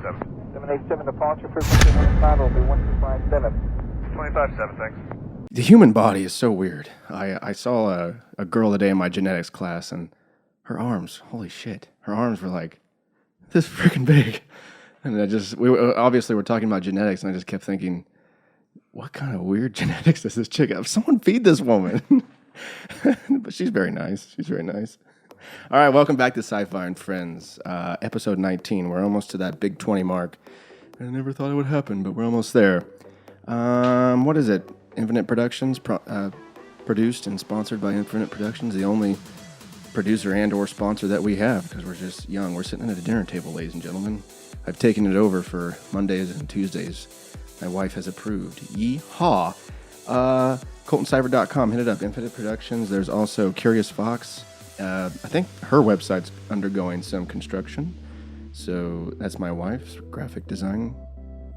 787. 787 departure frequency 15 will be 1257. 25-7, thanks. The human body is so weird. I saw a girl today in my genetics class, and her arms, holy shit, her arms were like this freaking big. And obviously we're talking about genetics, and I just kept thinking, what kind of weird genetics does this chick have? Someone feed this woman. But she's very nice. She's very nice. All right, welcome back to SciFi And Friends, episode 19. We're almost to that big 20 mark. I never thought it would happen, but we're almost there. What is it? Infinite Productions, produced and sponsored by Infinite Productions, the only producer and or sponsor that we have, because we're just young. We're sitting at a dinner table, ladies and gentlemen. I've taken it over for Mondays and Tuesdays. My wife has approved. Yeehaw! ColtonCyber.com, hit it up. Infinite Productions. There's also Curious Fox. I think her website's undergoing some construction. So that's my wife's graphic design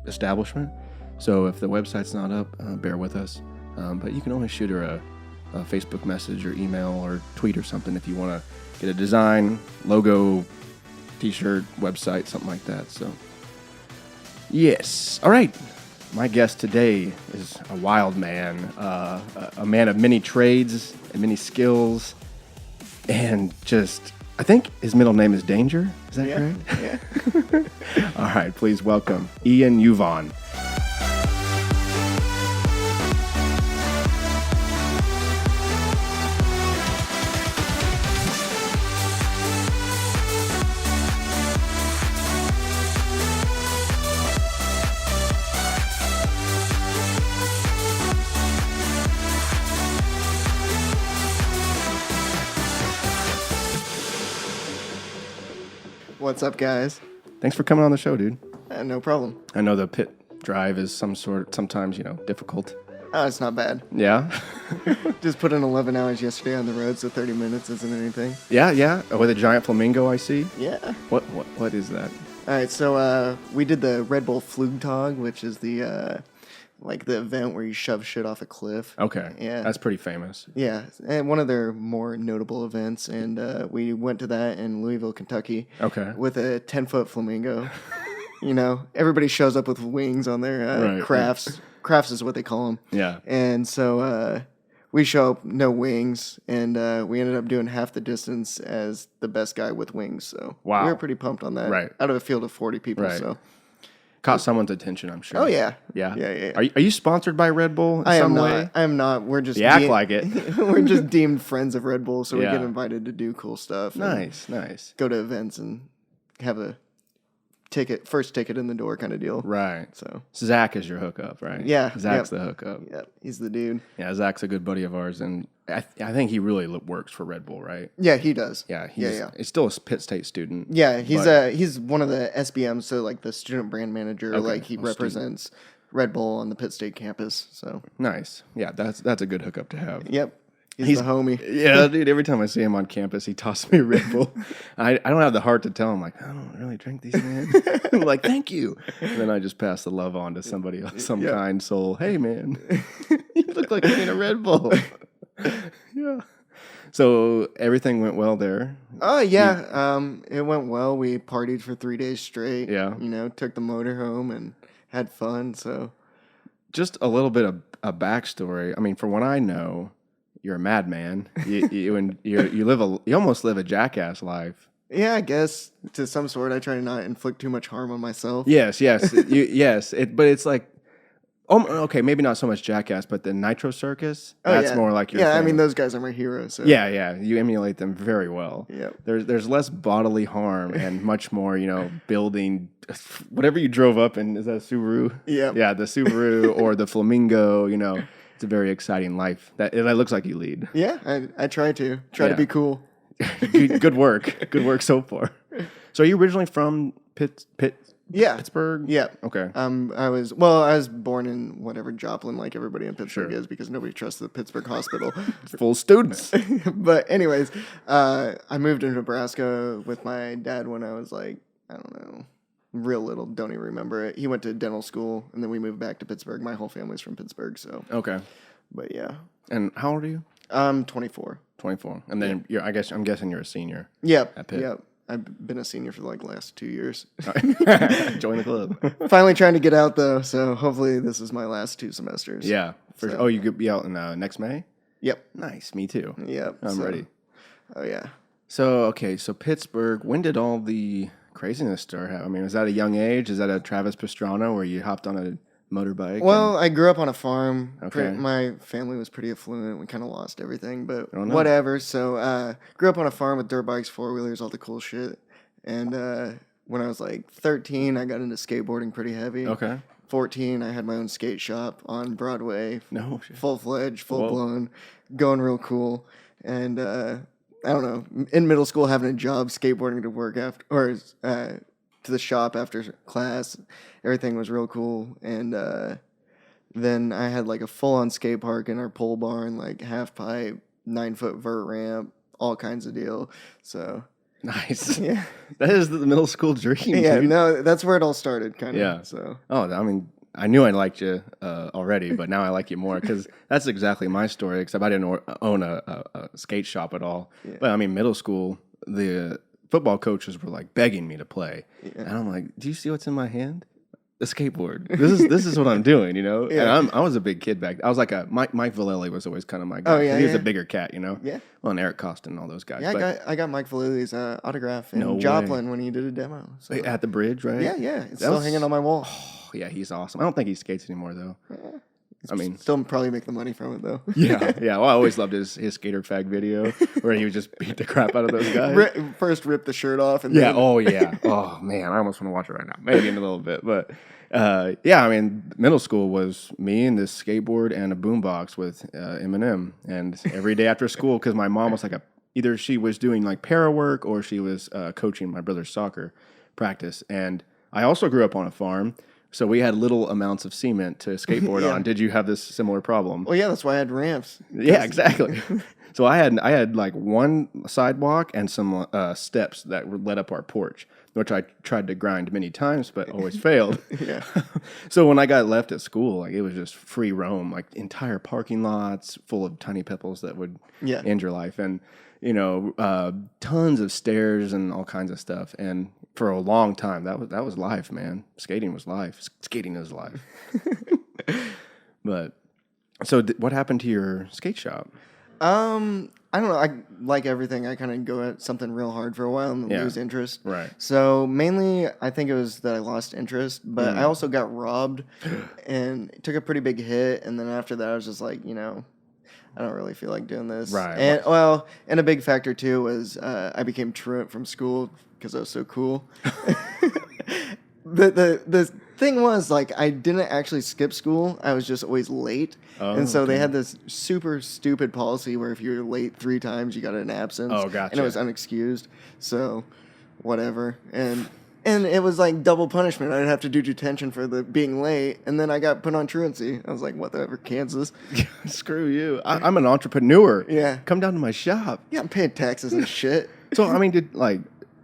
establishment. So if the website's not up, bear with us. But you can always shoot her a Facebook message or email or tweet or something if you want to get a design, logo, t-shirt, website, something like that. So, yes. All right. My guest today is a wild man, a man of many trades and many skills, and just, I think his middle name is Danger. Is that correct? Yeah. All right. Please welcome Youvan. What's up, guys? Thanks for coming on the show, dude. No problem. I know the pit drive is sometimes, difficult. Oh, it's not bad. Yeah? Just put in 11 hours yesterday on the road, so 30 minutes isn't anything. Yeah. Oh, with a giant flamingo, I see. Yeah. What is that? All right, so we did the Bull Flugtag, which is the event where you shove shit off a cliff. Okay. Yeah. That's pretty famous. Yeah, and one of their more notable events, and we went to that in Louisville, Kentucky. Okay. With a 10-foot flamingo. Everybody shows up with wings on their crafts. Right. Crafts is what they call them. Yeah. And so we show up, no wings, and we ended up doing half the distance as the best guy with wings. So wow. We were pretty pumped on that. Right. Out of a field of 40 people. Right. So caught someone's attention, I'm sure. Oh yeah. Yeah. Are you sponsored by Red Bull in some way? I am not. We're just act like it. We're just deemed friends of Red Bull, so we Yeah. get invited to do cool stuff. Nice. Go to events and have a first ticket in the door kind of deal. Right. So Zach is your hookup, right? Yeah. Zach's the hookup. Yep. He's the dude. Yeah, Zach's a good buddy of ours, and I think he really works for Red Bull, right? Yeah, he does. Yeah. He's still a Pitt State student. Yeah, he's one of the SBMs, so like the student brand manager. Okay. Like he represents Red Bull on the Pitt State campus. So nice. Yeah, that's a good hookup to have. Yep. He's the homie. Yeah, dude. Every time I see him on campus, he tosses me a Red Bull. I don't have the heart to tell him, like, I don't really drink these, man. I'm like, thank you. And then I just pass the love on to somebody else, some kind soul. Hey, man, you look like you need a Red Bull. Yeah. So everything went well there. Oh, yeah. It went well. We partied for 3 days straight. Yeah. Took the motor home and had fun. So just a little bit of a backstory. I mean, from what I know, you're a madman. You almost live a jackass life. Yeah, I guess to some sort. I try to not inflict too much harm on myself. Yes. But it's like, okay, maybe not so much jackass, but the Nitro Circus. That's more like your thing. I mean, those guys are my heroes. So. Yeah. You emulate them very well. Yep. There's less bodily harm and much more, building whatever you drove up in. Is that a Subaru? Yeah. Yeah, the Subaru or the Flamingo. It's a very exciting life that looks like you lead. Yeah, I try to to be cool. Good work. Good work so far. So are you originally from Pittsburgh? Yeah. Okay. I was born in whatever Joplin, like everybody in Pittsburgh is, because nobody trusts the Pittsburgh hospital. Full students. But anyways, I moved to Nebraska with my dad when I was like, I don't know, real little. Don't even remember it. He went to dental school, and then we moved back to Pittsburgh. My whole family's from Pittsburgh, so. Okay. But yeah. And how old are you? I'm 24. 24. And then I'm guessing you're a senior. Yep. At Pitt. Yep. I've been a senior for like the last 2 years. Join the club. Finally trying to get out though, so hopefully this is my last 2 semesters. Yeah. So- Oh, you could be out in next May? Yep. Nice. Me too. Yep. I'm ready. Oh yeah. So, okay. So Pittsburgh, when did all the craziness start happening? I mean, was that a young age? Is that a Travis Pastrana where you hopped on a motorbike? Well, I grew up on a farm. Okay. My family was pretty affluent. We kind of lost everything, but Oh, no. whatever. So, grew up on a farm with dirt bikes, 4-wheelers, all the cool shit. And when I was like 13, I got into skateboarding pretty heavy. Okay. 14, I had my own skate shop on Broadway. No shit. Full-fledged, full-blown, going real cool. And I don't know, in middle school, having a job, skateboarding to work after, or to the shop after class. Everything was real cool. And then I had like a full-on skate park in our pole barn, like half pipe, 9-foot vert ramp, all kinds of deal. So Nice. yeah, That is the middle school dream, yeah, dude. no, that's where it all started, kind of. Yeah. So Oh, I mean, I knew I liked you already, but now I like you more because that's exactly my story. Except I didn't own a skate shop at all. Yeah. But I mean, middle school, the football coaches were like begging me to play, Yeah. and I'm like, "Do you see what's in my hand? A skateboard. This is what I'm doing, you know." Yeah. And I was a big kid back. I was like Mike Vallely was always kind of my guy. Oh, yeah, he was a yeah. bigger cat, you know. yeah, Well, and Eric Costin and all those guys. yeah. But I got Mike Vallely's autograph in No way. Joplin when he did a demo. So. at the bridge, right? Yeah, it's That still was- hanging on my wall. Oh, yeah, he's awesome. I don't think he skates anymore though. I mean, Still probably make the money from it though. yeah. Well, I always loved his skater fag video where he would just beat the crap out of those guys. First rip the shirt off and Yeah. then, Oh, yeah. Oh man, I almost want to watch it right now. Maybe in a little bit, but yeah. I mean, middle school was me and this skateboard and a boombox with Eminem, and every day after school, because my mom was like either she was doing like para work or she was coaching my brother's soccer practice, and I also grew up on a farm. So we had little amounts of cement to skateboard Yeah. on. Did you have this similar problem? Well, yeah, that's why I had ramps. Yeah, exactly. So I had like one sidewalk and some steps that led up our porch, which I tried to grind many times, but always failed. Yeah. So when I got left at school, like it was just free roam, like entire parking lots full of tiny pimples that would Yeah. end your life, and you know, tons of stairs and all kinds of stuff. And for a long time, that was life, man. Skating was life. Skating is life. But so, what happened to your skate shop? I don't know. I like everything. I kind of go at something real hard for a while and Yeah. lose interest. Right. So mainly, I think it was that I lost interest, but I also got robbed and took a pretty big hit. And then after that, I was just like, I don't really feel like doing this. Right. And and a big factor too was I became truant from school because I was so cool. The thing was, like, I didn't actually skip school. I was just always late. Oh, and so they okay. had this super stupid policy where if you were late 3 times, you got an absence. Oh, And gotcha. it was unexcused. So, whatever. And it was like double punishment. I'd have to do detention for the being late, and then I got put on truancy. I was like, whatever, Kansas. Screw you. I'm an entrepreneur. Yeah. Come down to my shop. Yeah, I'm paying taxes and shit. So, I mean,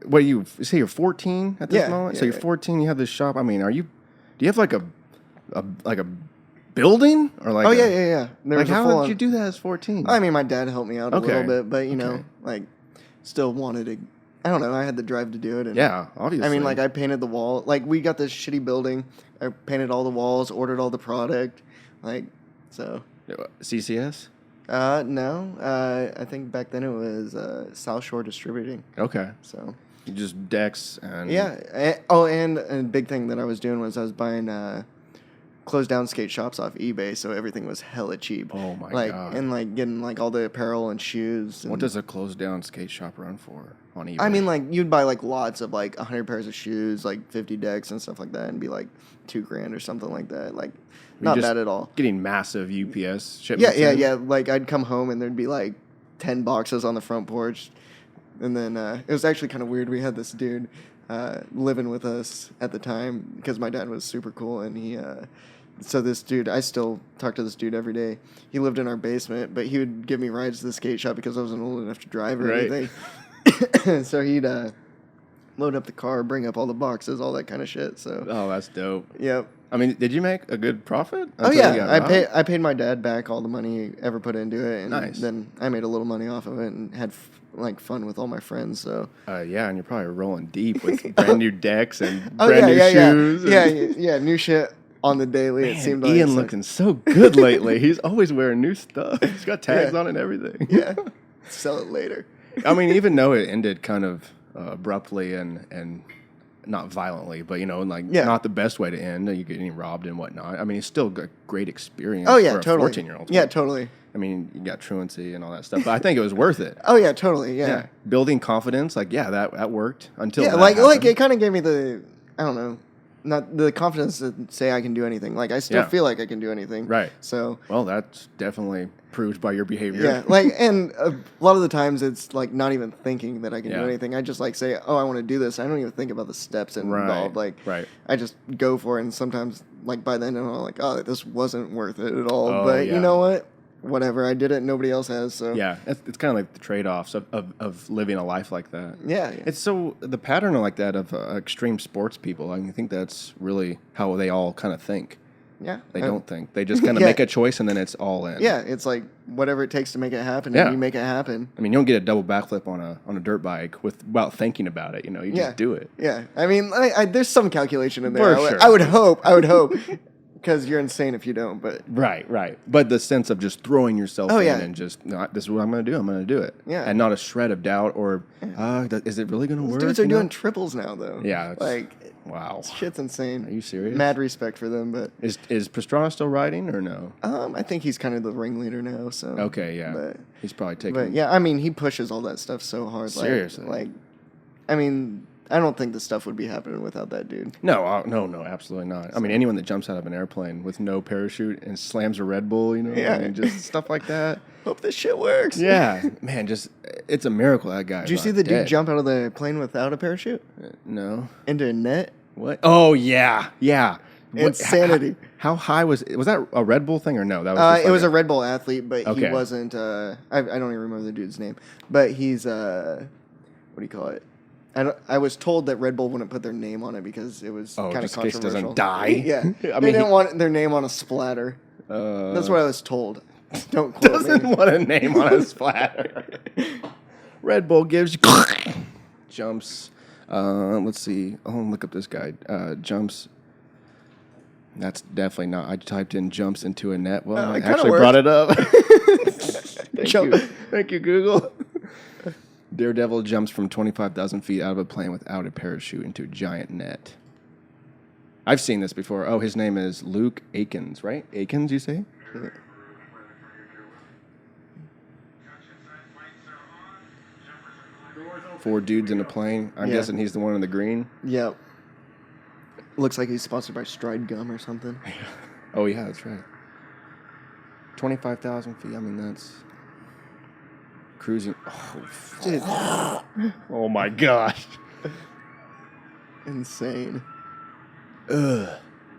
what you say you're 14 at this Yeah, moment? yeah, So you're yeah. 14, you have this shop. I mean, do you have like a building or like Oh, yeah. There Like was a how full-on- did you do that as 14? I mean, my dad helped me out a Okay. little bit, but, Okay. like, still wanted to. I don't know. I had the drive to do it. And Yeah, obviously. I mean, like, I painted the wall. Like, we got this shitty building. I painted all the walls, ordered all the product. Like, so. CCS? No. I think back then it was South Shore Distributing. Okay. So. Just decks and Yeah. And a big thing that I was doing was I was buying closed down skate shops off eBay, so everything was hella cheap. Oh my like, God. And like getting like all the apparel and shoes. And, What does a closed down skate shop run for on eBay? I mean, like you'd buy like lots of like 100 pairs of shoes, like 50 decks and stuff like that, and be like $2,000 or something like that. Like, not just bad at all. Getting massive UPS Yeah, shipments. yeah. Like I'd come home and there'd be like 10 boxes on the front porch. And then it was actually kind of weird. We had this dude living with us at the time because my dad was super cool. And so this dude, I still talk to this dude every day. He lived in our basement, but he would give me rides to the skate shop because I wasn't old enough to drive or Right. anything. So he'd load up the car, bring up all the boxes, all that kind of shit. So, Oh, that's dope. yep. I mean, did you make a good profit? Oh until you yeah, got robbed? I paid my dad back all the money he ever put into it, and Nice. then I made a little money off of it and had fun with all my friends. So Yeah, and you're probably rolling deep with brand new decks and oh brand new yeah, shoes. yeah, new shit on the daily. Man, it seemed like Ian it's like- looking so good lately. He's always wearing new stuff. He's got tags Yeah. on it and everything. yeah, sell it later. I mean, even though it ended kind of abruptly and not violently, but like Yeah. not the best way to end. You're getting robbed and whatnot. I mean, it's still a great experience. Oh yeah, for a totally. 14-year-old. Yeah, totally. I mean, you got truancy and all that stuff, but I think it was worth it. Oh yeah, totally. Yeah, Building confidence, that worked until yeah. that Like happened. it kind of gave me the I don't know, not the confidence to say I can do anything. Like I still Yeah. feel like I can do anything. Right. So Well, that's definitely proved by your behavior. yeah, like and a lot of the times it's like not even thinking that I can do Yeah. anything. I just like say, oh, I want to do this. I don't even think about the steps involved. Like right. I just go for it, and sometimes like by then I'm like, oh, this wasn't worth it at all. Oh, But yeah. you know what? Whatever, I did it. Nobody else has. So Yeah, it's kind of like the trade-offs of living a life like that. yeah. It's so the pattern like that of extreme sports people. I think that's really how they all kind of think. Yeah. They don't think. They just kind of Yeah. make a choice and then it's all in. Yeah, it's like whatever it takes to make it happen, Yeah. and you make it happen. I mean, you don't get a double backflip on a dirt bike without thinking about it. You Yeah. just do it. Yeah, I mean, there's some calculation in there. For sure. I would hope, because you're insane if you don't. But Right. But the sense of just throwing yourself Oh, in yeah. and just, no, this is what I'm going to do. I'm going to do it. Yeah. And not a shred of doubt or, is it really going to these work? dudes are you know? doing triples now, though. Yeah, it's- like Wow. shit's insane. Are you serious? Mad respect for them, but Is Pastrana still riding or no? I think he's kind of the ringleader now. So Okay, yeah. But, He's probably taking. but yeah, I mean, he pushes all that stuff so hard. Seriously. like, I mean, I don't think the stuff would be happening without that dude. No, absolutely not. I mean, anyone that jumps out of an airplane with no parachute and slams a Red Bull, Yeah. I mean, just stuff like that. Hope this shit works. Yeah, man, it's a miracle that guy. Did you see the dude jump out of the plane without a parachute No. into a net? What? Oh yeah. What- Insanity. How high was that a Red Bull thing or no? That was just It like was a Red Bull athlete, but Okay. he wasn't. I don't even remember the dude's name, but he's what do you call it? I was told that Red Bull wouldn't put their name on it because it was kind of just in case controversial. it doesn't die? Yeah, I they mean, didn't want their name on a splatter. That's what I was told. Don't quote doesn't me. want a name on a splatter. Red Bull gives you jumps. Let's see. I'll look up this guy. Jumps. That's definitely not. I typed in jumps into a net. Well, I it kinda actually worked. brought it up. Jump. Thank you, Google. Daredevil jumps from 25,000 feet out of a plane without a parachute into a giant net. I've seen this before. Oh, his name is Luke Akins, right? Akins, you say? Four dudes in a plane. I'm Yeah. guessing he's the one in the green. Yep. Looks like he's sponsored by Stride Gum or something. Oh, yeah, that's right. 25,000 feet. I mean, that's cruising. Dude, Oh, my gosh. insane. Ugh.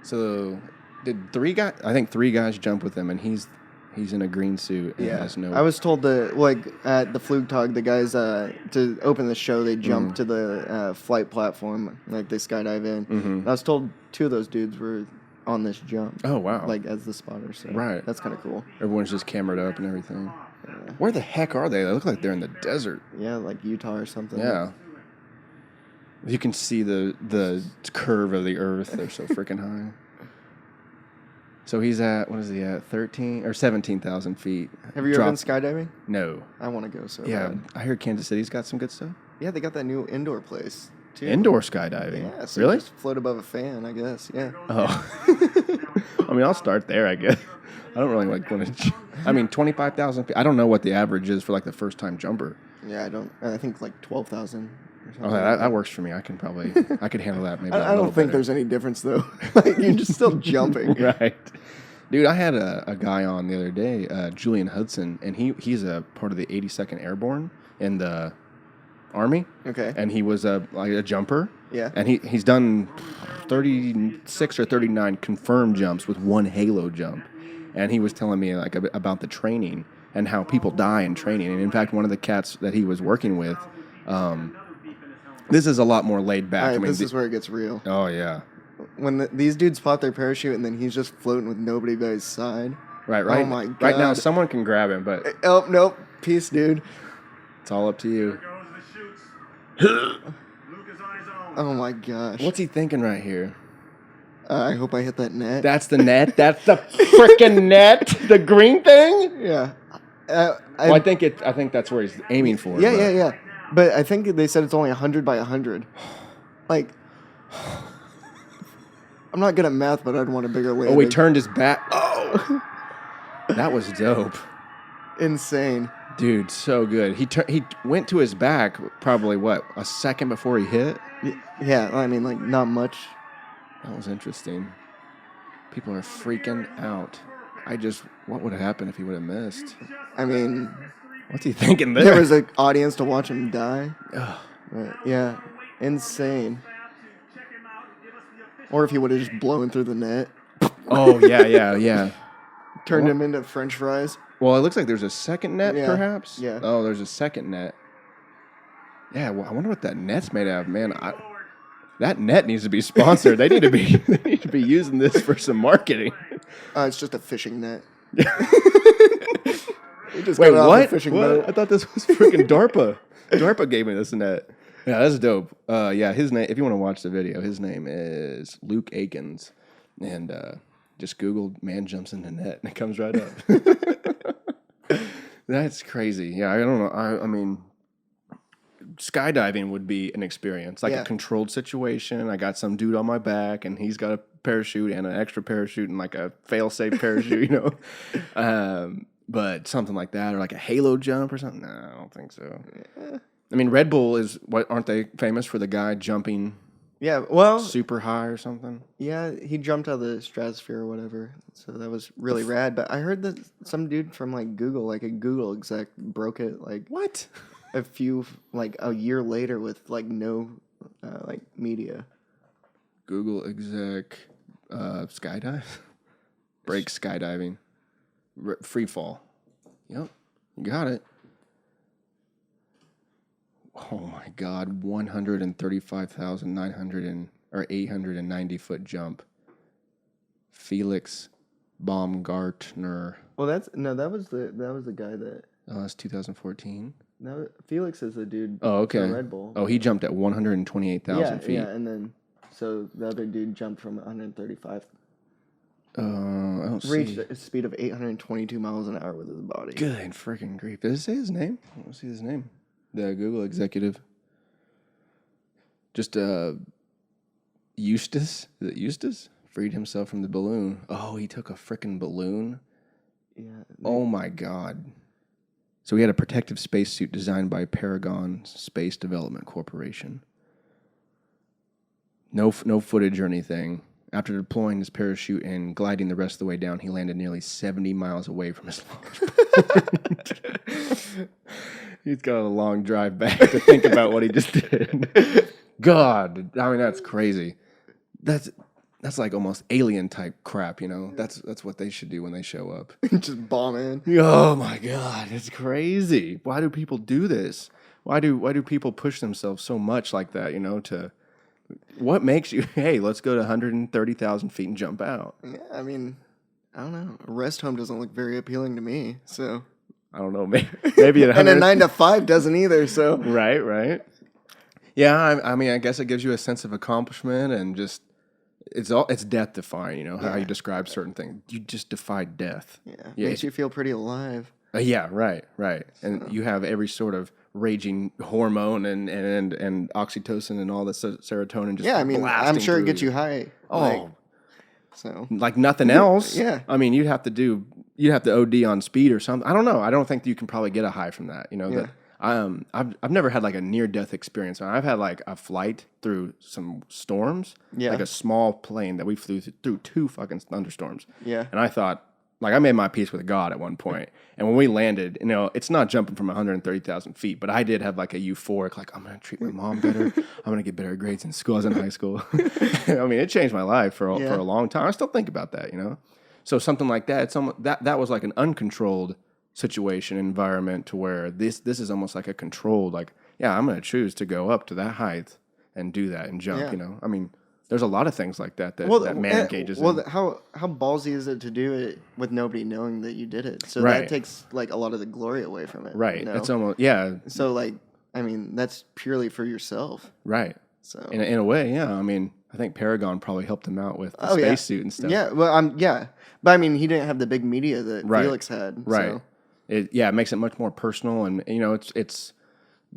So, did three guys? I think three guys jump with him, and he's in a green suit and Yeah, has no. I was told that like at the Flugtag, the guys to open the show, they jump to the flight platform, like they skydive in. I was told two of those dudes were on this jump. Oh, wow. Like as the spotters. So Right. that's kind of cool. Everyone's just cameraed up and everything. Where the heck are they? They look like they're in the desert. Yeah, like Utah or something. Yeah. You can see the curve of the earth. They're so freaking high. So he's at, what is he at, 13 or 17,000 feet. Have you ever been skydiving? No. I want to go so Yeah, bad. I heard Kansas City's got some good stuff. Yeah, they got that new indoor place too. Indoor skydiving. Yeah, so Really? you just float above a fan, I guess. Yeah. Oh. I mean, I'll start there, I guess. I don't really like want to. I mean, 25,000 feet. I don't know what the average is for like the first time jumper. Yeah, I think like 12,000. Oh, that works for me. I could handle that maybe. I don't think there's any difference though. Like you're just still jumping. Right. Dude, I had a guy on the other day, Julian Hudson, and he's a part of the 82nd Airborne in the Army. Okay. And he was like a jumper. Yeah. And he's done 36 or 39 confirmed jumps with one halo jump. And he was telling me like about the training and how people die in training. And in fact, one of the cats that he was working with, this is a lot more laid back. All right, I mean, this is where it gets real. oh yeah. when these dudes pop their parachute and then he's just floating with nobody by his side. Right. Oh my God. Right now, someone can grab him, but Oh, nope. Peace, dude. it's all up to you. Luke is on his own. Oh my gosh. What's he thinking right here? I hope I hit that net. That's the net. That's the freaking net. The green thing. Yeah. Well, I think that's where he's aiming for. Yeah, yeah. But I think they said it's only 100 by 100. Like, I'm not good at math, but I'd want a bigger landing. Oh, he turned his back. Oh, that was dope. Insane. Dude, so good. He went to his back probably, a second before he hit? Yeah, I mean, like, not much. That was interesting. People are freaking out. What would have happened if he would have missed? I mean, What's he thinking there? there was an audience to watch him die. Ugh. But, yeah, insane. Or if he would have just blown through the net. Oh, yeah. Turned him into French fries. Well, it looks like there's a second net, Yeah, perhaps? yeah. Oh, there's a second net. Yeah, well, I wonder what that net's made out of, man. That net needs to be sponsored. They need to be using this for some marketing. It's just a fishing net. We just Wait, got off what? a fishing What? boat. I thought this was freaking DARPA. DARPA gave me this net. Yeah, that's dope. Yeah, his name. If you want to watch the video, his name is Luke Akins, and just Google "man jumps in the net" and it comes right up. That's crazy. Yeah, I don't know. I mean, skydiving would be an experience, like a controlled situation. I got some dude on my back, and he's got a parachute and an extra parachute and like a fail-safe parachute, you know. But something like that, or like a halo jump or something. No, I don't think so. Yeah. I mean, Red Bull aren't they famous for the guy jumping Yeah, well, super high or something? yeah, he jumped out of the stratosphere or whatever. So that was really rad. But I heard that some dude from like Google, like a Google exec, broke it like What? a year later with like no like media. Google exec skydive? Break skydiving. Free fall. Yep, you got it. Oh my God, 890 foot jump. Felix Baumgartner. Well, that was the guy that. Oh, that's 2014. No, Felix is the dude. Oh, okay. from Red Bull. Oh, he jumped at 128,000 feet. Yeah, and then so the other dude jumped from 135. I don't Reached see. a speed of 822 miles an hour with his body. Good freaking grief. Does it say his name? I don't see his name. The Google executive. Just Eustace. Is it Eustace? Freed himself from the balloon. Oh, he took a freaking balloon. Yeah. Oh my God. So he had a protective spacesuit designed by Paragon Space Development Corporation. No footage or anything. After deploying his parachute and gliding the rest of the way down, he landed nearly 70 miles away from his launch point. He's got a long drive back to think about what he just did. God, I mean, that's crazy. That's like almost alien type crap, you know? That's what they should do when they show up. Just bomb in. Oh my God, it's crazy. Why do people do this? Why do people push themselves so much like that, you know, what makes you, hey, let's go to 130,000 feet and jump out? Yeah, I mean, I don't know. A rest home doesn't look very appealing to me, so. I don't know, maybe at And a 9 to 5 doesn't either, so. Right. Yeah, I mean, I guess it gives you a sense of accomplishment and just, it's death defying, you know, how you describe certain things. You just defied death. Yeah, makes you feel pretty alive. Yeah, right. And you have every sort of raging hormone and oxytocin and all the serotonin just Yeah, I mean, I'm blasting sure it through gets you you. high. Oh, So. like nothing else. Yeah. I mean, you'd have to OD on speed or something. I don't know. I don't think you can probably get a high from that. You know, Yeah. I've never had like a near death experience. I've had like a flight through some storms. Yeah. Like a small plane that we flew through 2 fucking thunderstorms. Yeah. And I thought, like, I made my peace with God at one point. And when we landed, you know, it's not jumping from 130,000 feet, but I did have like a euphoric, like, I'm going to treat my mom better. I'm going to get better grades in school. I was in high school. I mean, it changed my life for a long time. I still think about that, you know? So something like that, that was like an uncontrolled situation, environment to where this is almost like a controlled, like, yeah, I'm going to choose to go up to that height and do that and jump, you know? I mean, There's a lot of things like that that man engages in. How ballsy is it to do it with nobody knowing that you did it? So Right. that takes like a lot of the glory away from it. Right. You know? It's almost So like, I mean, that's purely for yourself. right. So In a way, yeah. I mean, I think Paragon probably helped him out with the yeah. spacesuit and stuff. Yeah, well, but I mean, he didn't have the big media that Right. Felix had. Right. So. It makes it much more personal, and it's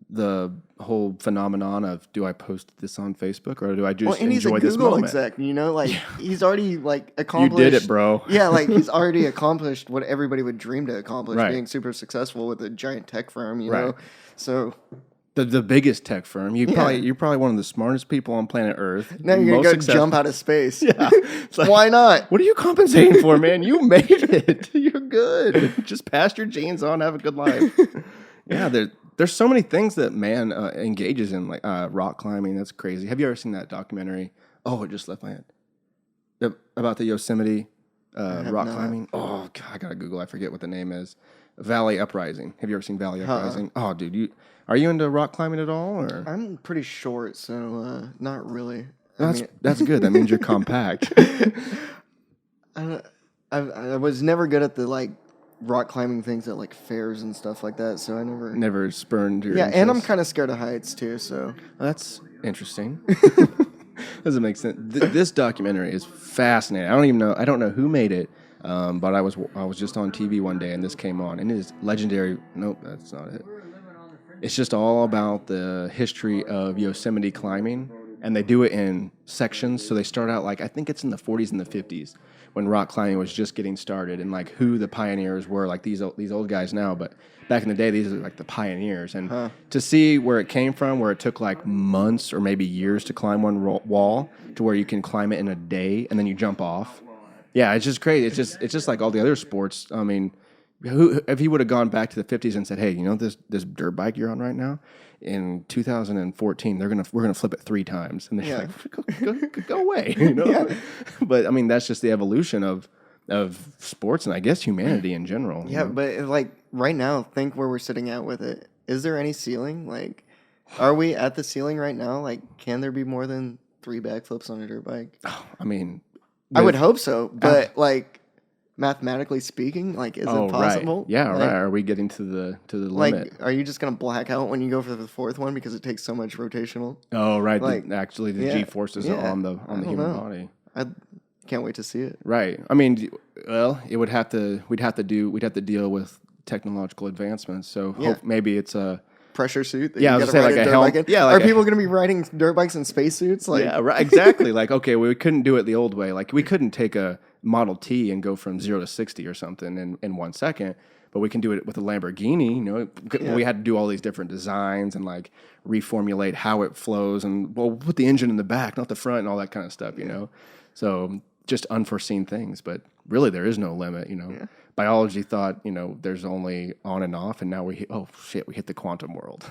the whole phenomenon of, do I post this on Facebook or do I just And he's enjoy a this Google moment? exec, you know, like he's already like You accomplished. did it, bro. Yeah, like he's already accomplished what everybody would dream to accomplish, Right. being super successful with a giant tech firm, you Right. know. So The biggest tech firm. You're probably one of the smartest people on planet Earth. now you're most gonna go successful. jump out of space. Yeah. It's like, Why not? what are you compensating for, man? You made it. You're good. Just pass your jeans on, have a good life. Yeah, there's so many things that man engages in, like rock climbing. That's crazy. Have you ever seen that documentary? Oh, it just left my head. About the Yosemite rock not. climbing. Oh, God, I gotta Google. I forget what the name is. Valley Uprising. Have you ever seen Valley Uprising? Oh, dude, are you into rock climbing at all? Or I'm pretty short, so not really. that's good. That means you're compact. I was never good at the like rock climbing things at like fairs and stuff like that, so I never. Never spurned your Yeah, and I'm interest. kind of scared of heights too. So That's interesting. Doesn't make sense. This documentary is fascinating. I don't know who made it, but I was just on TV one day and this came on, and it is legendary. Nope, that's not it. It's just all about the history of Yosemite climbing, and they do it in sections. So they start out like, I think it's in the 40s and the 50s when rock climbing was just getting started, and like who the pioneers were, like these old guys now, but back in the day, these are like the pioneers. And to see where it came from, where it took like months or maybe years to climb one wall, to where you can climb it in a day and then you jump off. Yeah, it's just crazy. It's just like all the other sports. I mean, if he would have gone back to the 50s and said, "Hey, you know this dirt bike you're on right now, in 2014, we're gonna flip it 3 times," and they're like, "Go away," you know. Yeah. But I mean, that's just the evolution of sports and I guess humanity in general. you yeah, know? but like right now, think where we're sitting at with it. Is there any ceiling? Like, are we at the ceiling right now? Like, can there be more than 3 backflips on a dirt bike? I mean, I would hope so, but like mathematically speaking, like, is it possible? Right. Yeah, like, right. Are we getting to the Like, limit? are you just gonna black out when you go for the 4th one because it takes so much rotational? Oh, right. like, Actually, the yeah, G forces are on the I don't human know. body. I can't wait to see it. Right. I mean, well, we'd have to deal with technological advancements. So Yeah. maybe it's a Pressure suit. That Yeah, I you was gotta gonna say, ride like a dirt bike helmet. in? Yeah, like are people gonna be riding dirt bikes in spacesuits? Like, yeah, right. Exactly. Like, okay, we couldn't do it the old way. Like, we couldn't take a Model T and go from 0 to 60 or something in 1 second. But we can do it with a Lamborghini. You know, we had to do all these different designs and like reformulate how it flows, and we'll put the engine in the back, not the front, and all that kind of stuff. You know, so just unforeseen things. But really, there is no limit. You know, biology thought there's only on and off, and now we hit the quantum world,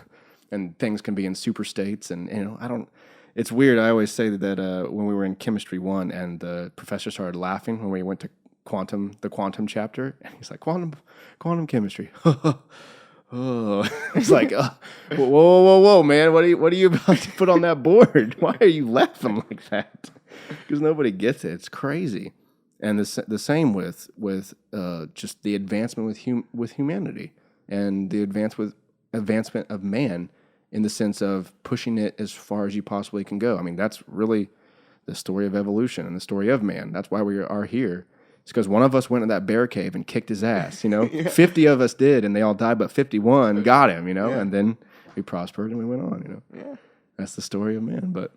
and things can be in super states. And It's weird. I always say that when we were in Chemistry 1 and the professor started laughing when we went to the quantum chapter, and he's like, quantum chemistry. Oh, it's like, whoa, man, what are you about to put on that board? Why are you laughing like that? Because nobody gets it. It's crazy. And the same with just the advancement with humanity and the advancement of man, in the sense of pushing it as far as you possibly can go. I mean, that's really the story of evolution and the story of man. That's why we are here. It's because one of us went to that bear cave and kicked his ass, 50 of us did, and they all died, but 51 got him, and then we prospered and we went on, Yeah. That's the story of man. But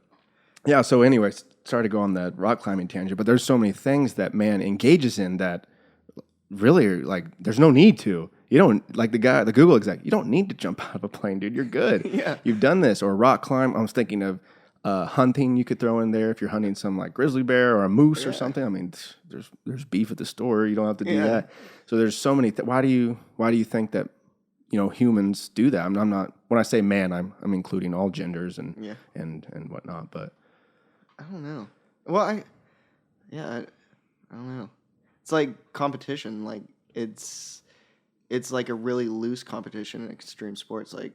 yeah, so anyways, sorry to go on that rock climbing tangent, but there's so many things that man engages in that really, like, there's no need to. You don't, like the Google exec, you don't need to jump out of a plane, dude. You're good. Yeah. You've done this. Or rock climb. I was thinking of hunting you could throw in there if you're hunting some like grizzly bear or a moose or something. I mean, there's beef at the store. You don't have to do that. So there's so many. Why do you think that humans do that? I'm not. When I say man, I'm including all genders and whatnot. But I don't know. Well, I don't know. It's like competition. Like it's like a really loose competition in extreme sports. Like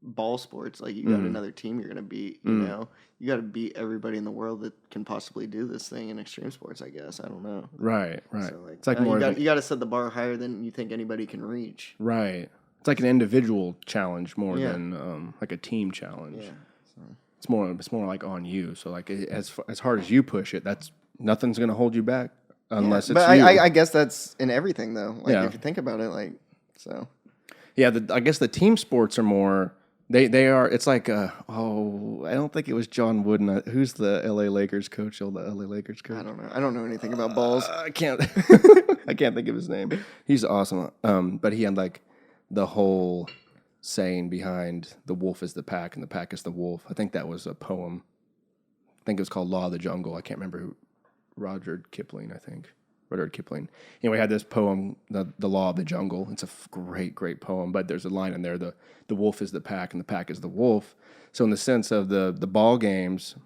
ball sports, like you got another team you're gonna beat. You know, you got to beat everybody in the world that can possibly do this thing in extreme sports. I guess I don't know. Right. So like, It's like more. You got to set the bar higher than you think anybody can reach. Right. It's like an individual challenge more than like a team challenge. Yeah. So. It's more like on you. So like as hard as you push it, that's nothing's gonna hold you back unless it's but you. I guess that's in everything though. Like if you think about it, like so. Yeah, I guess the team sports are more. They are. It's like I don't think it was John Wooden. Who's the L.A. Lakers coach? The L.A. Lakers coach. I don't know. I don't know anything about balls. I can't. I can't think of his name. He's awesome. But he had like the whole saying behind the wolf is the pack and the pack is the wolf. I think that was a poem. I think it was called Law of the Jungle. I can't remember who. Rudyard Kipling. Anyway, I had this poem, the Law of the Jungle. It's a great poem, but there's a line in there, the wolf is the pack and the pack is the wolf. So in the sense of the ball games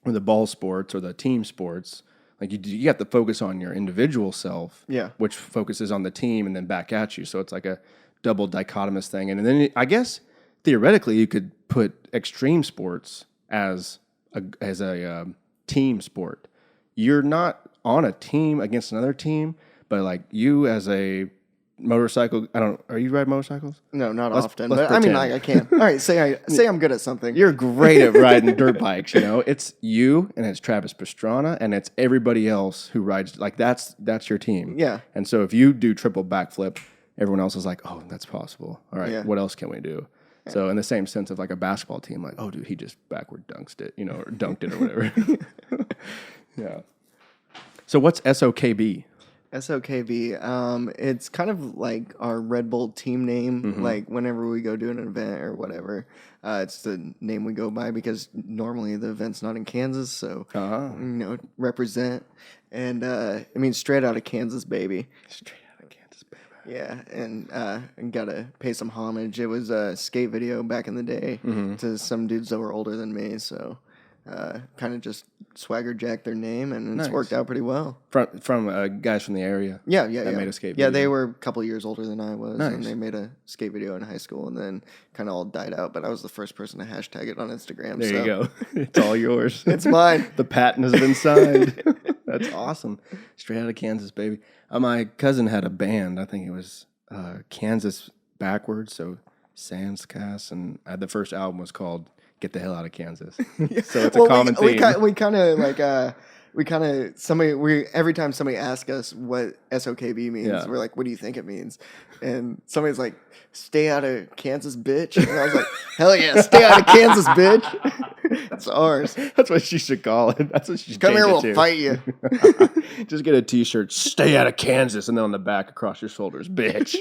or the ball sports or the team sports, like you have to focus on your individual self, which focuses on the team and then back at you. So it's like a double dichotomous thing. And then I guess theoretically you could put extreme sports as a team sport. You're not on a team against another team, but like you as a motorcycle, are you ride motorcycles? No, not often. Let's But I mean, pretend. like I can. All right, say I'm good at something. You're great at riding dirt bikes, you know? It's you and it's Travis Pastrana and it's everybody else who rides, like that's your team. Yeah. And so if you do triple backflip, everyone else is like, oh, that's possible. All right, Yeah. what else can we do? So in the same sense of like a basketball team, like, oh, dude, he just backward dunked it, you know, or dunked it or whatever. Yeah. So what's SOKB? SOKB. It's kind of like our Red Bull team name. Like whenever we go do an event or whatever, it's the name we go by because normally the event's not in Kansas, so represent. And it means straight out of Kansas, baby. Straight out of Kansas, baby. Yeah, and gotta pay some homage. It was a skate video back in the day to some dudes that were older than me, so. Kind of just swagger jacked their name, and it's worked out pretty well. From guys from the area. Yeah. Made a skate Yeah, video. they were a couple years older than I was, Nice. and they made a skate video in high school, and then kind of all died out. But I was the first person to hashtag it on Instagram. There so. you go. It's all yours. It's mine. The patent has been signed. That's awesome. Straight out of Kansas, baby. My cousin had a band. I think it was Kansas Backwards, so Sanscast, and the first album was called Get the Hell Out of Kansas. So it's a common theme. We kind of like every time somebody asks us what SOKB means, we're like, what do you think it means? And somebody's like, stay out of Kansas, bitch. And I was like, hell yeah, stay out of Kansas, bitch. It's ours. That's what she should call it. That's what she should Come change here, it we'll to. fight you. Just get a T-shirt, stay out of Kansas, and then on the back across your shoulders, bitch.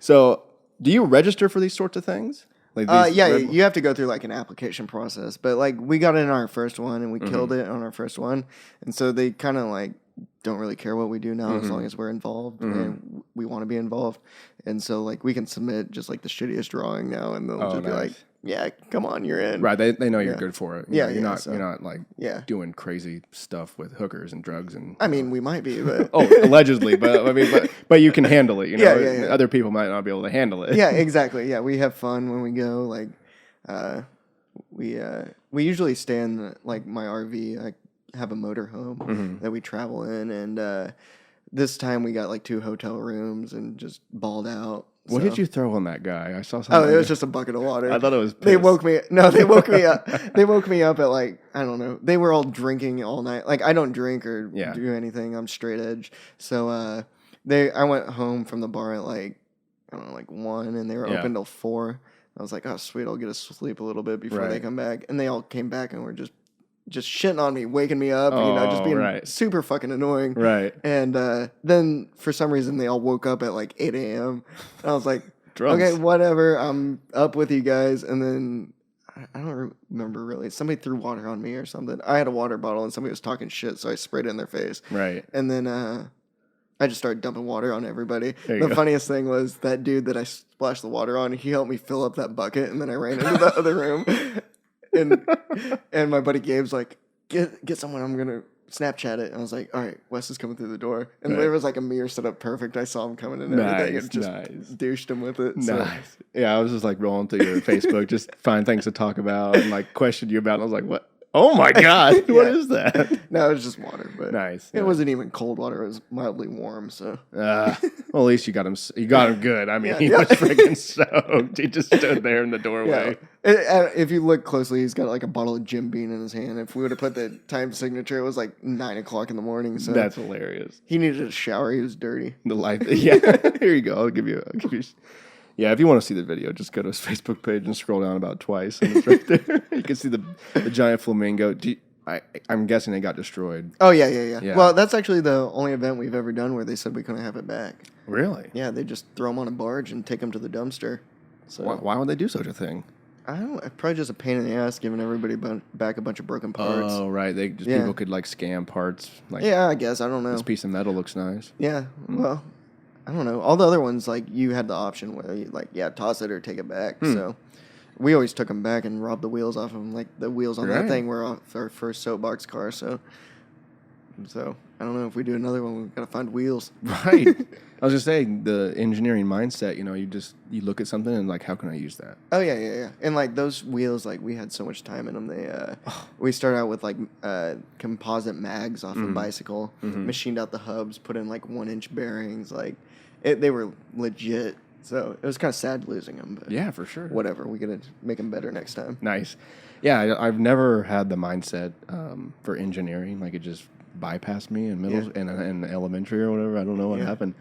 So do you register for these sorts of things? Like you have to go through like an application process, but like we got in our first one and we killed it on our first one, and so they kind of like don't really care what we do now as long as we're involved and we want to be involved, and so like we can submit just like the shittiest drawing now, and they'll just be like, yeah, come on, you're in. Right, they know you're good for it. Yeah, you're not like doing crazy stuff with hookers and drugs and. I mean, we might be, but allegedly, but I mean, but you can handle it. You know, Yeah. Other people might not be able to handle it. Yeah, exactly. Yeah, we have fun when we go. Like, we usually stay in like my RV. I have a motorhome that we travel in, and this time we got like 2 hotel rooms and just balled out. What So- did you throw on that guy? I saw something. Oh, it was just a bucket of water. I thought it was. They piss. woke me. No, they woke me up. They woke me up at like I don't know. They were all drinking all night. Like I don't drink or do anything. I'm straight edge. So I went home from the bar at like I don't know, like 1, and they were open till 4. I was like, oh sweet, I'll get to sleep a little bit before they come back. And they all came back and were just shitting on me, waking me up, just being super fucking annoying. Right. And then for some reason they all woke up at like 8 a.m. And I was like, Drunks. okay, whatever. I'm up with you guys. And then I don't remember really. Somebody threw water on me or something. I had a water bottle and somebody was talking shit, so I sprayed it in their face. Right. And then I just started dumping water on everybody. There you The go. funniest thing was that dude that I splashed the water on, he helped me fill up that bucket, and then I ran into the other room. And my buddy Gabe's like, get someone, I'm gonna Snapchat it, and I was like, all right, Wes is coming through the door. And Right. there was like a mirror set up perfect. I saw him coming and everything Nice, and just nice. douched him with it. So. Nice. Yeah, I was just like rolling through your Facebook, just find things to talk about and like question you about. And I was like, what? Oh my God, what Yeah. is that? No, it was just water, but Nice. it yeah. wasn't even cold water. It was mildly warm, so. Well, at least you got him. You got him good. I mean, Yeah, he yeah. was freaking soaked. He just stood there in the doorway. If you look closely, he's got like a bottle of Jim Beam in his hand. If we would have put the time signature, it was like 9 o'clock in the morning. So That's hilarious. he needed a shower. He was dirty. The life. Yeah. Here you go. I'll give you. Yeah, if you want to see the video, just go to his Facebook page and scroll down about twice, and it's right there. You can see the giant flamingo. I'm guessing it got destroyed. Oh yeah. Yeah. Well, that's actually the only event we've ever done where they said we couldn't have it back. Really? Yeah, they just throw them on a barge and take them to the dumpster. So Why would they do such a thing? I don't. Probably just a pain in the ass giving everybody back a bunch of broken parts. Oh, right. Yeah. People could like scam parts. Like, Yeah, I guess I don't know. this piece of metal looks nice. Yeah, well, I don't know. All the other ones, like, you had the option where you, like, yeah, toss it or take it back. So we always took them back and robbed the wheels off of them. Like, the wheels on Right. that thing were off our first soapbox car. So I don't know if we do another one, we've got to find wheels. Right. I was just saying the engineering mindset. You look at something and like, how can I use that? Oh, yeah. And, like, those wheels, like, we had so much time in them. We started out with, like, composite mags off a bicycle, machined out the hubs, put in, like, 1-inch bearings. Like, they were legit. So it was kind of sad losing them. But Yeah, for sure. whatever. We're going to make them better next time. Nice. Yeah, I've never had the mindset for engineering. Like, it just bypassed me in middle and elementary or whatever. I don't know what happened.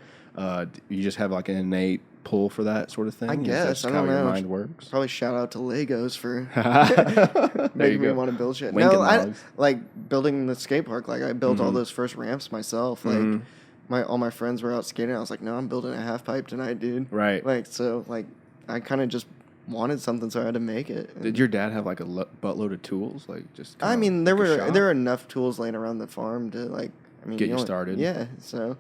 You just have like an innate pull for that sort of thing. I guess. That's I how don't your know. mind works. Probably shout out to Legos for There you making me go. want to build shit. Lincoln No, I Logs. like building the skate park. Like I built all those first ramps myself. Like all my friends were out skating. I was like, no, I'm building a half pipe tonight, dude. Right. Like so, like I kind of just wanted something, so I had to make it. Did your dad have like a buttload of tools? Like just. I mean, there were enough tools laying around the farm to like. I mean, Get you only- started. Yeah. So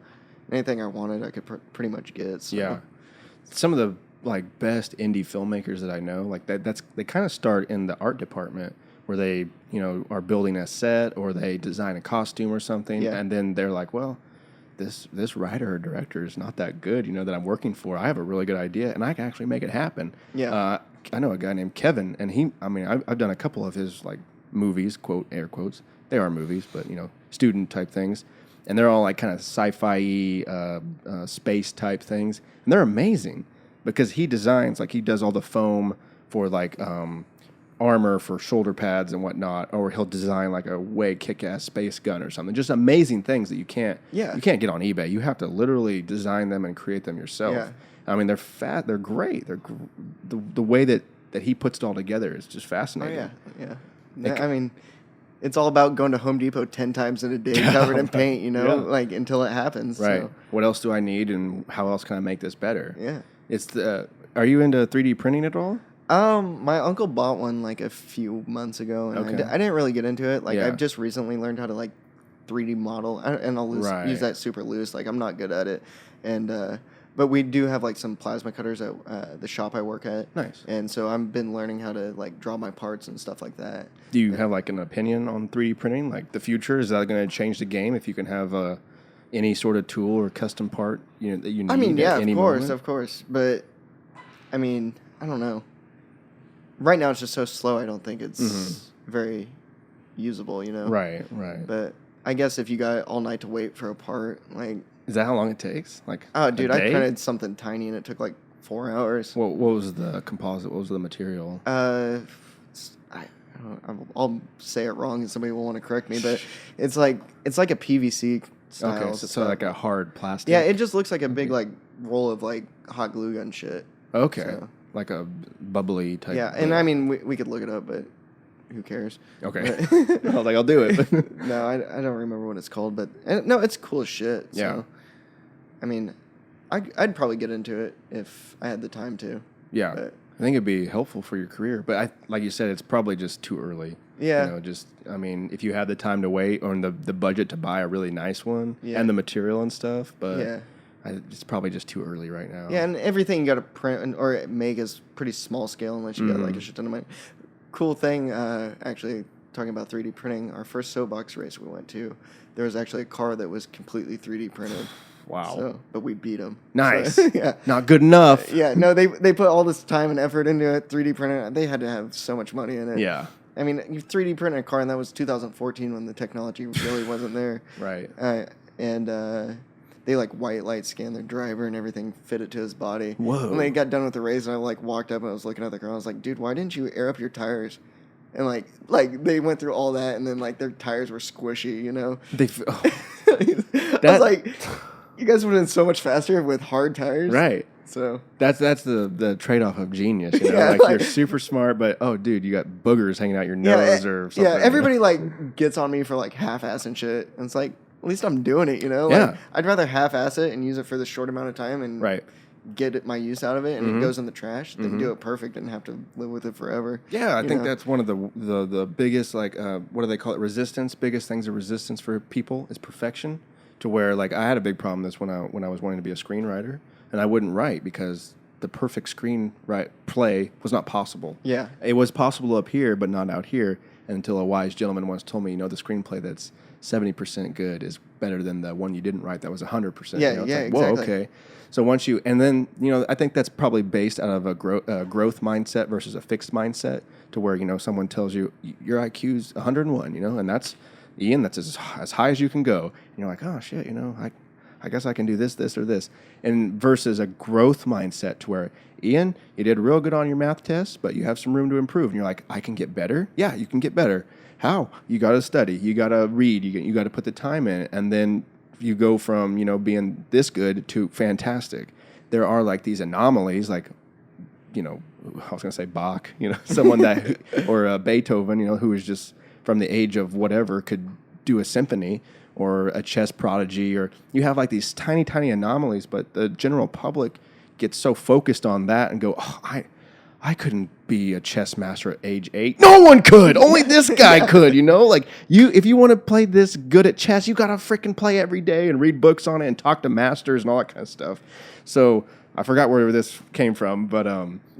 anything I wanted, I could pretty much get. So. Yeah. Some of the like best indie filmmakers that I know, like they kind of start in the art department where they, are building a set or they design a costume or something, Yeah. and then they're like, well, this writer or director is not that good, that I'm working for. I have a really good idea and I can actually make it happen. Yeah. I know a guy named Kevin, and I've done a couple of his like movies, quote air quotes. They are movies, but student type things, and they're all like kind of sci-fi space type things, and they're amazing because he designs, like he does all the foam for like armor for shoulder pads and whatnot, or he'll design like a way kick-ass space gun or something. Just amazing things that you can't get on eBay. You have to literally design them and create them yourself. Yeah. I mean, they're great. The way that he puts it all together is just Oh fascinating. yeah. I mean, it's all about going to Home Depot 10 times in a day, covered in paint. Yeah. like until it happens. Right. So, What else do I need, and how else can I make this better? yeah. Are you into 3D printing at all? My uncle bought one like a few months ago, and Okay. I didn't really get into it. Like Yeah. I've just recently learned how to like 3D model, and I'll Right. use that super loose. Like I'm not good at it, and but we do have like some plasma cutters at the shop I work at. Nice. And so I've been learning how to like draw my parts and stuff like that. Do you have like an opinion on 3D printing? Like the future, is that going to change the game if you can have any sort of tool or custom part that you need? I mean, yeah, at any of moment? course. But I mean, I don't know. Right now, it's just so slow. I don't think it's very usable. Right. But I guess if you got all night to wait for a part, like, Is that how long it takes? Like, oh, a dude, I day? printed something tiny and it took like 4 hours. What was the composite? What was the material? I'll say it wrong and somebody will want to correct me, but it's like a PVC style. Okay, so like a hard plastic. yeah, it just looks like a big like roll of like hot glue gun shit. Okay, so- like a bubbly type. Yeah, and I mean we could look it up, but who cares? Okay, I was like, I'll do it. No, I don't remember what it's called, but no, it's cool as shit. So, Yeah. I mean, I'd probably get into it if I had the time to. Yeah, But- I think it'd be helpful for your career, but like you said, it's probably just too early. Yeah. I mean, if you have the time to wait or the budget to buy a really nice one Yeah. and the material and stuff, but Yeah. it's probably just too early right now. Yeah, and everything you got to print or make is pretty small scale unless you got like a shit ton of money. Cool thing, actually, talking about 3D printing, our first soapbox race we went to, there was actually a car that was completely 3D printed. Wow. So, but we beat them. Nice. So, yeah. Not good enough. Yeah. No, they put all this time and effort into it. 3D printing. They had to have so much money in it. Yeah. I mean, you 3D printed a car, and that was 2014 when the technology really wasn't there. Right. And they like white light scanned their driver and everything, fit it to his body. Whoa. When they got done with the race, and I like walked up and I was looking at the car, I was like, dude, why didn't you air up your tires? And like they went through all that, and then like their tires were squishy, you know. I was like, you guys would have been so much faster with hard tires, right? So that's the trade off of genius, you know. Yeah, like you're super smart, but oh, dude, you got boogers hanging out your nose or something. Yeah, everybody like gets on me for like half-ass and shit, and it's like at least I'm doing it, you know. Like, yeah, I'd rather half-ass it and use it for the short amount of time and right. get my use out of it, and Mm-hmm. it goes in the trash, then do it perfect and have to live with it forever. Yeah, I think know? that's one of the biggest, like, what do they call it? Resistance. Biggest things of resistance for people is perfection. To where, like, I had a big problem this when I was wanting to be a screenwriter, and I wouldn't write because the perfect play was not possible. Yeah. It was possible up here, but not out here. Until a wise gentleman once told me, the screenplay that's 70% good is better than the one you didn't write that was 100%. Yeah, It's like, exactly. whoa, okay. So once and then, I think that's probably based out of a growth mindset versus a fixed mindset, to where, someone tells you your IQ's 101, and that's, Ian, that's as high as you can go. And you're like, oh shit, I guess I can do this, or this. And versus a growth mindset to where, Ian, you did real good on your math test, but you have some room to improve. And you're like, I can get better? Yeah, you can get better. How? You got to study. You got to read. You got to put the time in. And then you go from, being this good to fantastic. There are like these anomalies, like, I was going to say Bach, someone that, or Beethoven, who is just from the age of whatever could do a symphony, or a chess prodigy, or you have like these tiny, tiny anomalies, but the general public gets so focused on that and go, oh, I couldn't be a chess master at age 8. No one could. Only this guy could, Like if you want to play this good at chess, you got to freaking play every day and read books on it and talk to masters and all that kind of stuff. So I forgot where this came from, but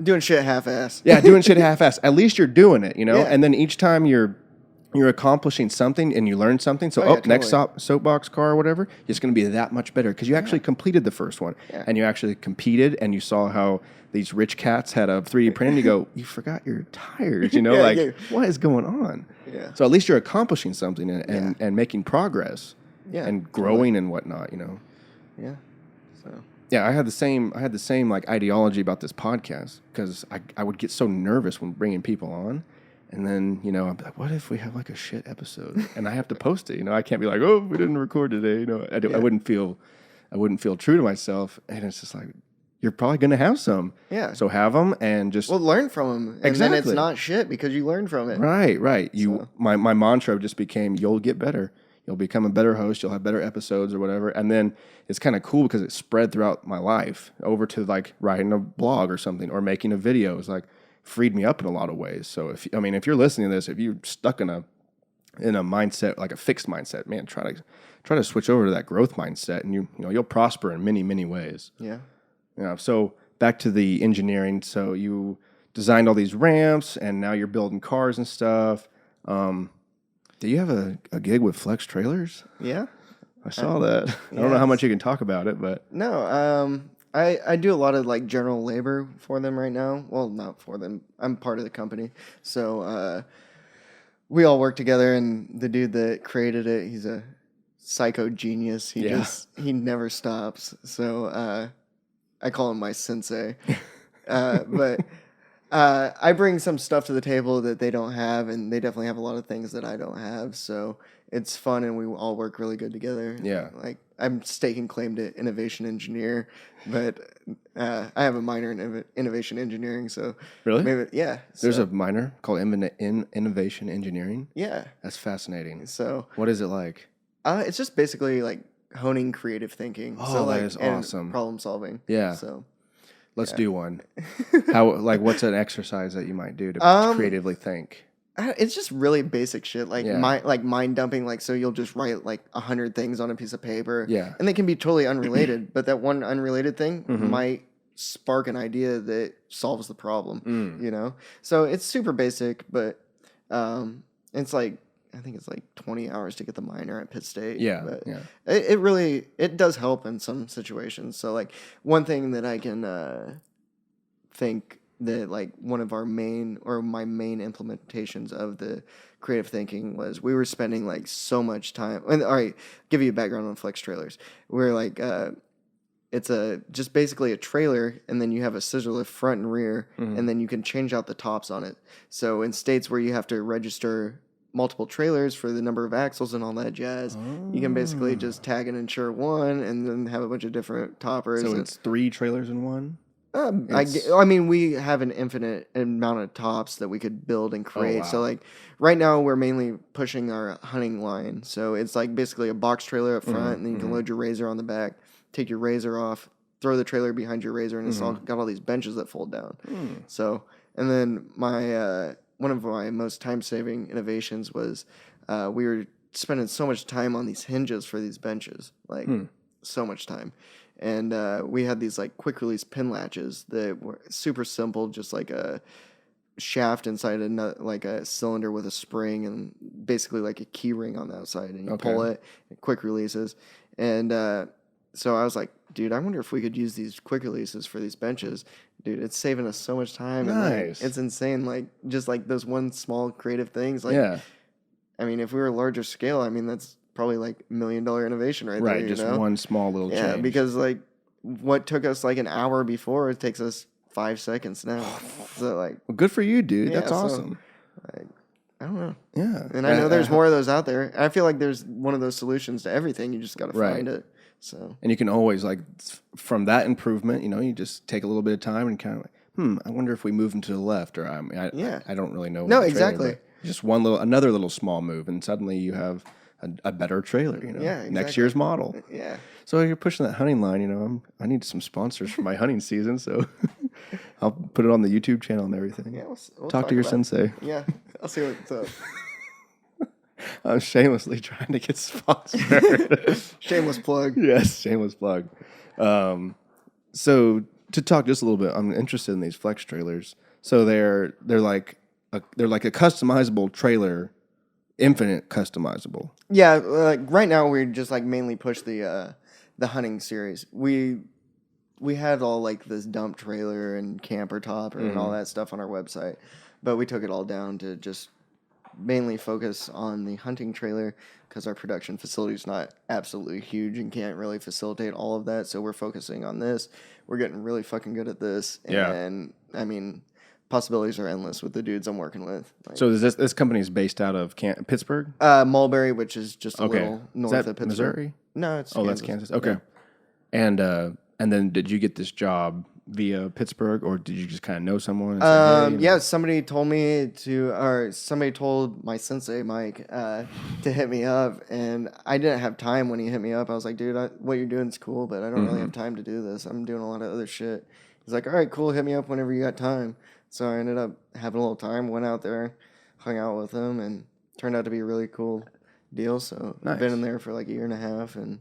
doing shit half-ass. Yeah, doing shit half-ass. At least you're doing it, Yeah. And then each time you're accomplishing something and you learn something. So, totally. Next soapbox car or whatever, it's going to be that much better because you actually completed the first one, and you actually competed, and you saw how these rich cats had a 3D print, and you go, you forgot your tires, what is going on? Yeah. So at least you're accomplishing something and making progress, Yeah, and growing and whatnot, Yeah. So. Yeah, I had the same like ideology about this podcast because I would get so nervous when bringing people on. And then, I'm like, what if we have like a shit episode and I have to post it? I can't be like, oh, we didn't record today. I wouldn't feel true to myself. And it's just like, you're probably going to have some. Yeah. So have them and just learn from them. And Exactly. then it's not shit because you learned from it. Right. My mantra just became, you'll get better. You'll become a better host. You'll have better episodes or whatever. And then it's kind of cool because it spread throughout my life over to like writing a blog or something or making a video. It's like, freed me up in a lot of ways. So if you're listening to this, if you're stuck in a mindset, like a fixed mindset, man, try to switch over to that growth mindset, and you'll prosper in many, many ways. Yeah. So back to the engineering. So you designed all these ramps, and now you're building cars and stuff. Do you have a gig with Flex Trailers? Yeah. I saw that. I don't know how much you can talk about it, but No. I do a lot of like general labor for them right now. Well, not for them. I'm part of the company. So we all work together, and the dude that created it, he's a psycho genius. He never stops. So I call him my sensei. But I bring some stuff to the table that they don't have, and they definitely have a lot of things that I don't have. So it's fun, and we all work really good together. Yeah. Like I'm staking claim to innovation engineer, but I have a minor in innovation engineering. So Really? maybe There's a minor called innovation engineering. Yeah. That's fascinating. So What is it like? it's just basically like honing creative thinking. Oh, so, that like, is and awesome. Problem solving. Yeah. So Let's do one. What's an exercise that you might do to creatively think? it's just really basic shit, like Yeah. mind dumping. Like, so you'll just write like 100 things on a piece of paper, Yeah. and they can be totally unrelated, but that one unrelated thing Mhm. might spark an idea that solves the problem. So it's super basic, but It's like, I think it's like 20 hours to get the minor at Pitt State. Yeah, But yeah. it really, it does help in some situations. So like one thing that I can think that like one of our main or my main implementations of the creative thinking was we were spending like so much time. And all right, give you a background on flex trailers. We're like, it's just basically a trailer, and then you have a scissor lift front and rear, and then you can change out the tops on it. So in states where you have to register multiple trailers for the number of axles and all that jazz, you can basically just tag and insure one, and then have a bunch of different toppers. So it's 3 trailers in one? I mean, we have an infinite amount of tops that we could build and create. wow. So, like, right now we're mainly pushing our hunting line. So it's like basically a box trailer up front, and then you can load your razor on the back, take your razor off, throw the trailer behind your razor, and it's all got all these benches that fold down. So, and then my one of my most time-saving innovations was we were spending so much time on these hinges for these benches, like so much time. And we had these like quick release pin latches that were super simple, just like a shaft inside like a cylinder with a spring and basically like a key ring on the outside, and you pull it, quick releases. And so I was like, dude, I wonder if we could use these quick releases for these benches. Dude, it's saving us so much time. Nice. And like, it's insane. Like just like those one small creative things. Like, Yeah. I mean, if we were larger scale, I mean, that's probably like $1 million innovation right there. Right, just one small little Yeah, change. because like what took us like an hour before, it takes us 5 seconds now. So like, Well, good for you, dude. Yeah, That's so- awesome. like, I don't know. Yeah. And I know there's more of those out there. I feel like there's one of those solutions to everything. You just got to Right. find it. So And you can always, like, from that improvement, you just take a little bit of time and kind of like, I wonder if we move them to the left, or I don't really know. No, the trailer, exactly. but just another little small move, and suddenly you have a better trailer, Yeah, next exactly. year's model. yeah. So you're pushing that hunting line, I need some sponsors for my hunting season, so I'll put it on the YouTube channel and everything. Yeah, we'll talk to your about it. sensei. Yeah, I'll see what's up. I'm shamelessly trying to get sponsored. Shameless plug. Yes, shameless plug. So to talk just a little bit, I'm interested in these flex trailers. So they're like a customizable trailer, infinite customizable. Yeah, like right now we just like mainly push the hunting series. We had all like this dump trailer and camper topper and all that stuff on our website, but we took it all down to just mainly focus on the hunting trailer because our production facility is not absolutely huge and can't really facilitate all of that. So we're focusing on this. We're getting really fucking good at this. Yeah. And I mean, possibilities are endless with the dudes I'm working with. Like, So is this company is based out of Pittsburgh? Mulberry, which is just a Okay. little north Is that of Pittsburgh. Missouri? No, it's Oh, that's Kansas. Okay. Yeah. And then did you get this job via Pittsburgh, or did you just kind of know someone? And say, hey, Yeah, somebody told me somebody told my sensei, Mike, to hit me up, and I didn't have time when he hit me up. I was like, dude, what you're doing is cool, but I don't really have time to do this. I'm doing a lot of other shit. He's like, all right, cool, hit me up whenever you got time. So I ended up having a little time, went out there, hung out with him, and turned out to be a really cool deal. So I've been Nice. in there for like a year and a half, and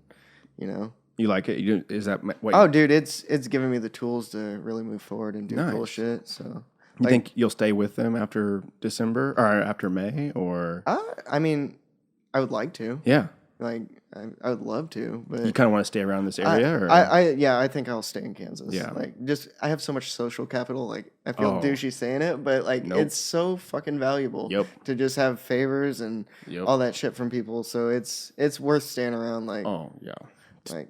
You like it? Is that what? Oh, dude, it's given me the tools to really move forward and do cool Nice. shit. So you think you'll stay with them after December or after May, or? I mean, I would like to. Yeah. Like, I would love to, but You kind of want to stay around this area, or? I think I'll stay in Kansas. Yeah. Like, I have so much social capital. Like, I feel Oh. douchey saying it, but like, Nope. it's so fucking valuable. Yep. To just have favors and Yep. all that shit from people. So it's worth staying around. Like, Oh yeah. like,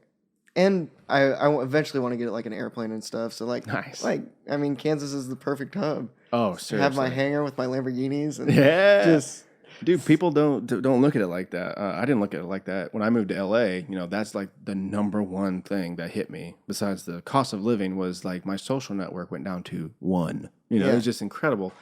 and I eventually want to get like an airplane and stuff. So like, Nice. Like, I mean, Kansas is the perfect hub. Oh, seriously. Have my hangar with my Lamborghinis and Yeah. just. Dude, people don't look at it like that. I didn't look at it like that when I moved to LA. That's like the number one thing that hit me. Besides the cost of living, was like my social network went down to 1. It was just incredible.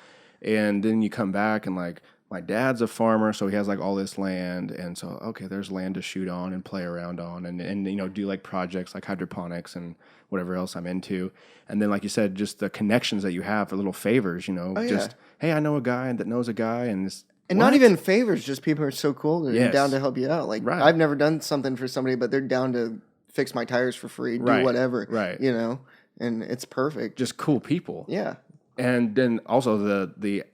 And then you come back and like my dad's a farmer, so he has like all this land, and so okay, there's land to shoot on and play around on, and do like projects like hydroponics and whatever else I'm into. And then like you said, just the connections that you have for little favors. Just hey, I know a guy that knows a guy, and this. And not even favors, just people are so cool. They're Yes. down to help you out. Like, Right. I've never done something for somebody, but they're down to fix my tires for free, do Right. whatever. Right. And it's perfect. Just cool people. Yeah. And then also the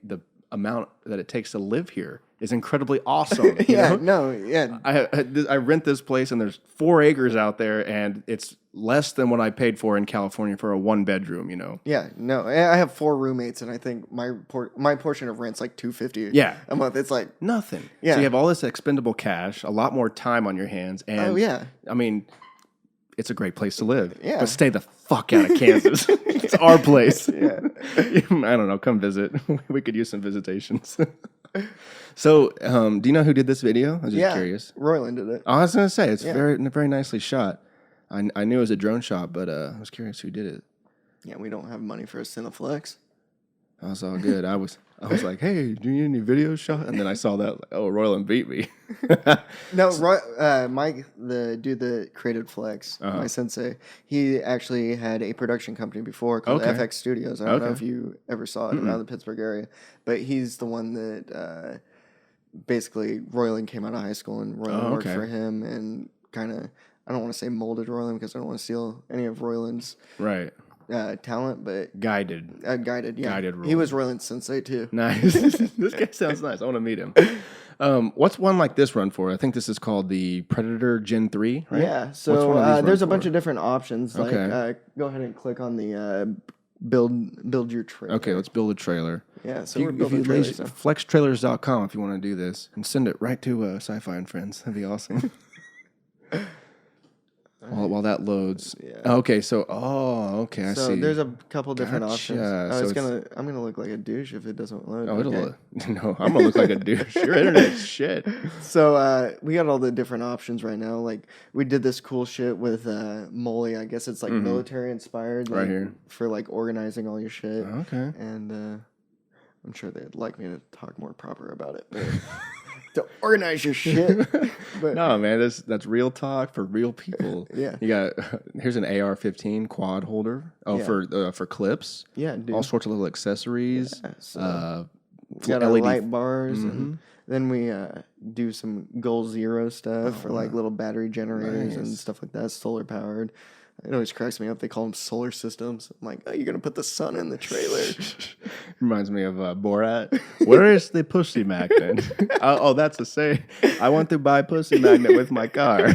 amount that it takes to live here is incredibly awesome. you Yeah, know? no, yeah. I rent this place and there's 4 acres out there and it's less than what I paid for in California for a 1-bedroom, you know. Yeah, no, I have 4 roommates, and I think my portion of rent's like $250 Yeah. a month. It's like, Nothing. Yeah. So you have all this expendable cash, a lot more time on your hands, and oh yeah, I mean, it's a great place to live. Yeah. But stay the fuck out of Kansas. It's our place. Yeah. I don't know. Come visit. We could use some visitations. So, do you know who did this video? I was just curious. Royland did it. I was going to say, it's very nicely shot. I knew it was a drone shot, but I was curious who did it. Yeah, we don't have money for a Cineflex. That was all good. I was like, hey, do you need any video shot? And then I saw that, like, oh, Royland beat me. No, Mike, the dude that created Flex, my sensei, he actually had a production company before called FX Studios. I don't know if you ever saw it around the Pittsburgh area, but he's the one that basically Royland came out of high school and Royland worked for him and kind of, I don't want to say molded Royland because I don't want to steal any of Royland's talent, but guided, yeah. Guided Royland. He was Royland's sensei too. Nice. This guy sounds nice. I want to meet him. What's one like this run for? I think this is called the Predator Gen 3, right? Yeah, so there's a bunch of different options. Like, go ahead and click on the build your trailer. Okay, let's build a trailer. Yeah, so we're building trailers. Flextrailers.com if you want to do this. And send it right to SciFi and Friends. That'd be awesome. While that loads. Yeah. Okay, so I so see. there's a couple different options. So I'm gonna look like a douche if it doesn't load. Oh, no, I'm gonna look like a douche. Your internet's shit. So we got all the different options right now. Like we did this cool shit with Molly. I guess it's like military inspired. Like, right here. For like organizing all your shit. Okay. And I'm sure they'd like me to talk more proper about it. But to organize your shit. But no, man, that's real talk for real people. Yeah. You got here's an AR-15 quad holder. Oh, for clips. Yeah, dude. All sorts of little accessories. Yeah, so we got LED our light bars, and then we do some Goal Zero stuff for like little battery generators and stuff like that, solar powered. It always cracks me up. They call them solar systems. I'm like, oh, you're going to put the sun in the trailer. Reminds me of Borat. Where is the pussy magnet? That's the say. I want to buy pussy magnet with my car.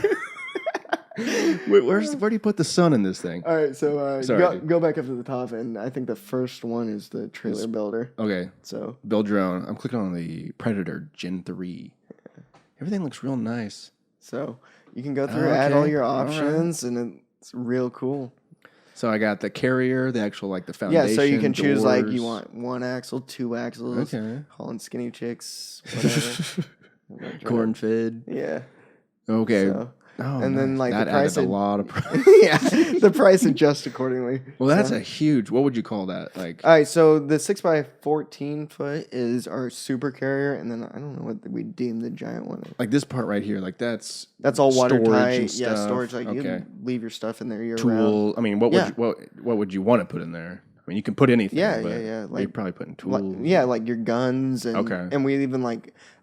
Wait, where do you put the sun in this thing? All right, so go back up to the top, and I think the first one is the trailer builder. Okay. So build your own. I'm clicking on the Predator Gen 3. Everything looks real nice. So you can go through, add all your options, and it's real cool. So I got the carrier, the actual the foundation. Yeah, so you can choose doors. you want 1 axle, 2 axles, hauling skinny chicks, whatever. Corn fed. Yeah. Okay. So, and then that the price added a lot of price. yeah, the price adjusts accordingly. Well, that's a huge. What would you call that? All right, so the 6x14 foot is our super carrier, and then I don't know what we deem the giant one. Like this part right here, that's all watertight. And yeah, stuff. storage. Like you can leave your stuff in there year Tool. round. I mean, what would you want to put in there? I mean, you can put anything. Yeah. Like, you're probably putting tools. Like your guns and we even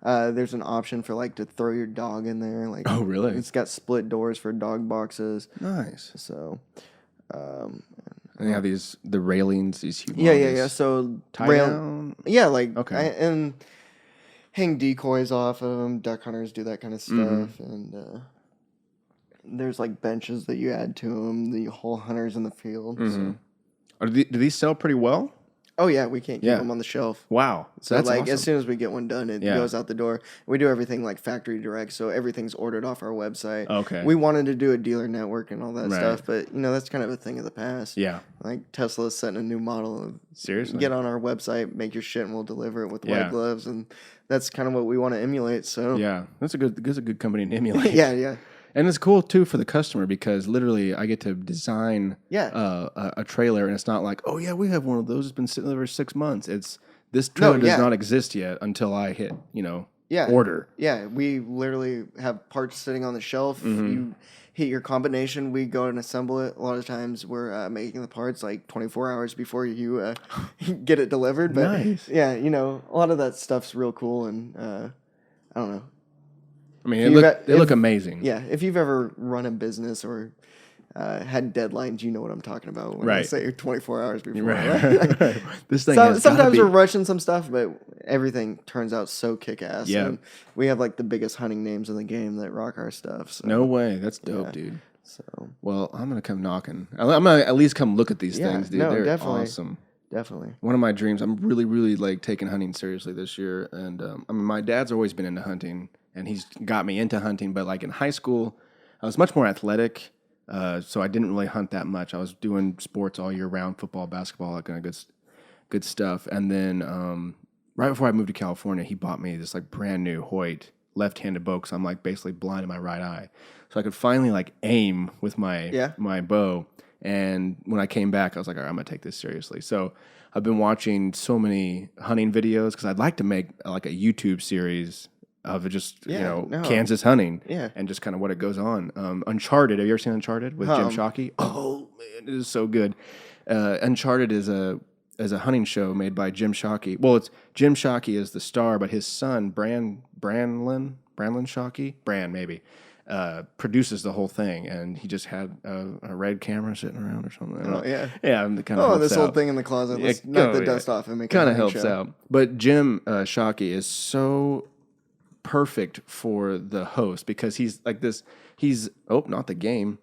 there's an option for to throw your dog in there. Like, oh really? It's got split doors for dog boxes. Nice. So, and they have the railings, these humongous. Yeah. So down. Yeah, and hang decoys off of them. Duck hunters do that kind of stuff, and there's benches that you add to them. The whole hunters in the field. So. Do these sell pretty well? Oh yeah, we can't keep them on the shelf. Wow. So that's awesome. as soon as we get one done, it goes out the door. We do everything factory direct, so everything's ordered off our website. Okay. We wanted to do a dealer network and all that stuff, but that's kind of a thing of the past. Yeah. Like Tesla's setting a new model. Seriously. Get on our website, make your shit, and we'll deliver it with white gloves, and that's kind of what we want to emulate. So yeah, that's a good company to emulate. yeah. And it's cool too for the customer because literally I get to design a trailer, and it's not like, oh yeah, we have one of those. It's been sitting there for 6 months. It's this trailer does not exist yet until I hit order. Yeah, we literally have parts sitting on the shelf. You hit your combination, we go and assemble it. A lot of times we're making the parts 24 hours before you get it delivered. But nice. Yeah, a lot of that stuff's real cool, and I don't know. I mean, they look amazing. Yeah, if you've ever run a business or had deadlines. You know what I'm talking about when I Right. say 24 hours before. Right. Right. This thing So, has sometimes gotta we're be, rushing some stuff, but everything turns out so kick-ass. Yeah. And we have like the biggest hunting names in the game that rock our stuff. So. no way. That's dope, Yeah. dude. So Well, I'm gonna come knocking. I'm gonna at least come look at these Yeah, things, dude. no, They're definitely. awesome. definitely. One of my dreams. I'm really, really like taking hunting seriously this year, and I mean, my dad's always been into hunting, and he's got me into hunting. But like in high school, I was much more athletic, so I didn't really hunt that much. I was doing sports all year round, football, basketball, that kind of good stuff. And then right before I moved to California, he bought me this like brand new Hoyt left-handed bow because I'm like basically blind in my right eye, so I could finally like aim with my bow. And when I came back, I was like, all right, I'm gonna take this seriously. So I've been watching so many hunting videos because I'd like to make like a YouTube series of just Kansas hunting, and just kind of what it goes on. Uncharted. Have you ever seen Uncharted with Jim Shockey? Oh man, it is so good. Uncharted is a hunting show made by Jim Shockey. Well, it's Jim Shockey is the star, but his son Brandon Shockey, produces the whole thing, and he just had a red camera sitting around or something. Kind of this old thing in the closet. Let's knock the dust off and make kind a of helps show. out. But Jim Shockey is so perfect for the host because he's like this. He's not the game.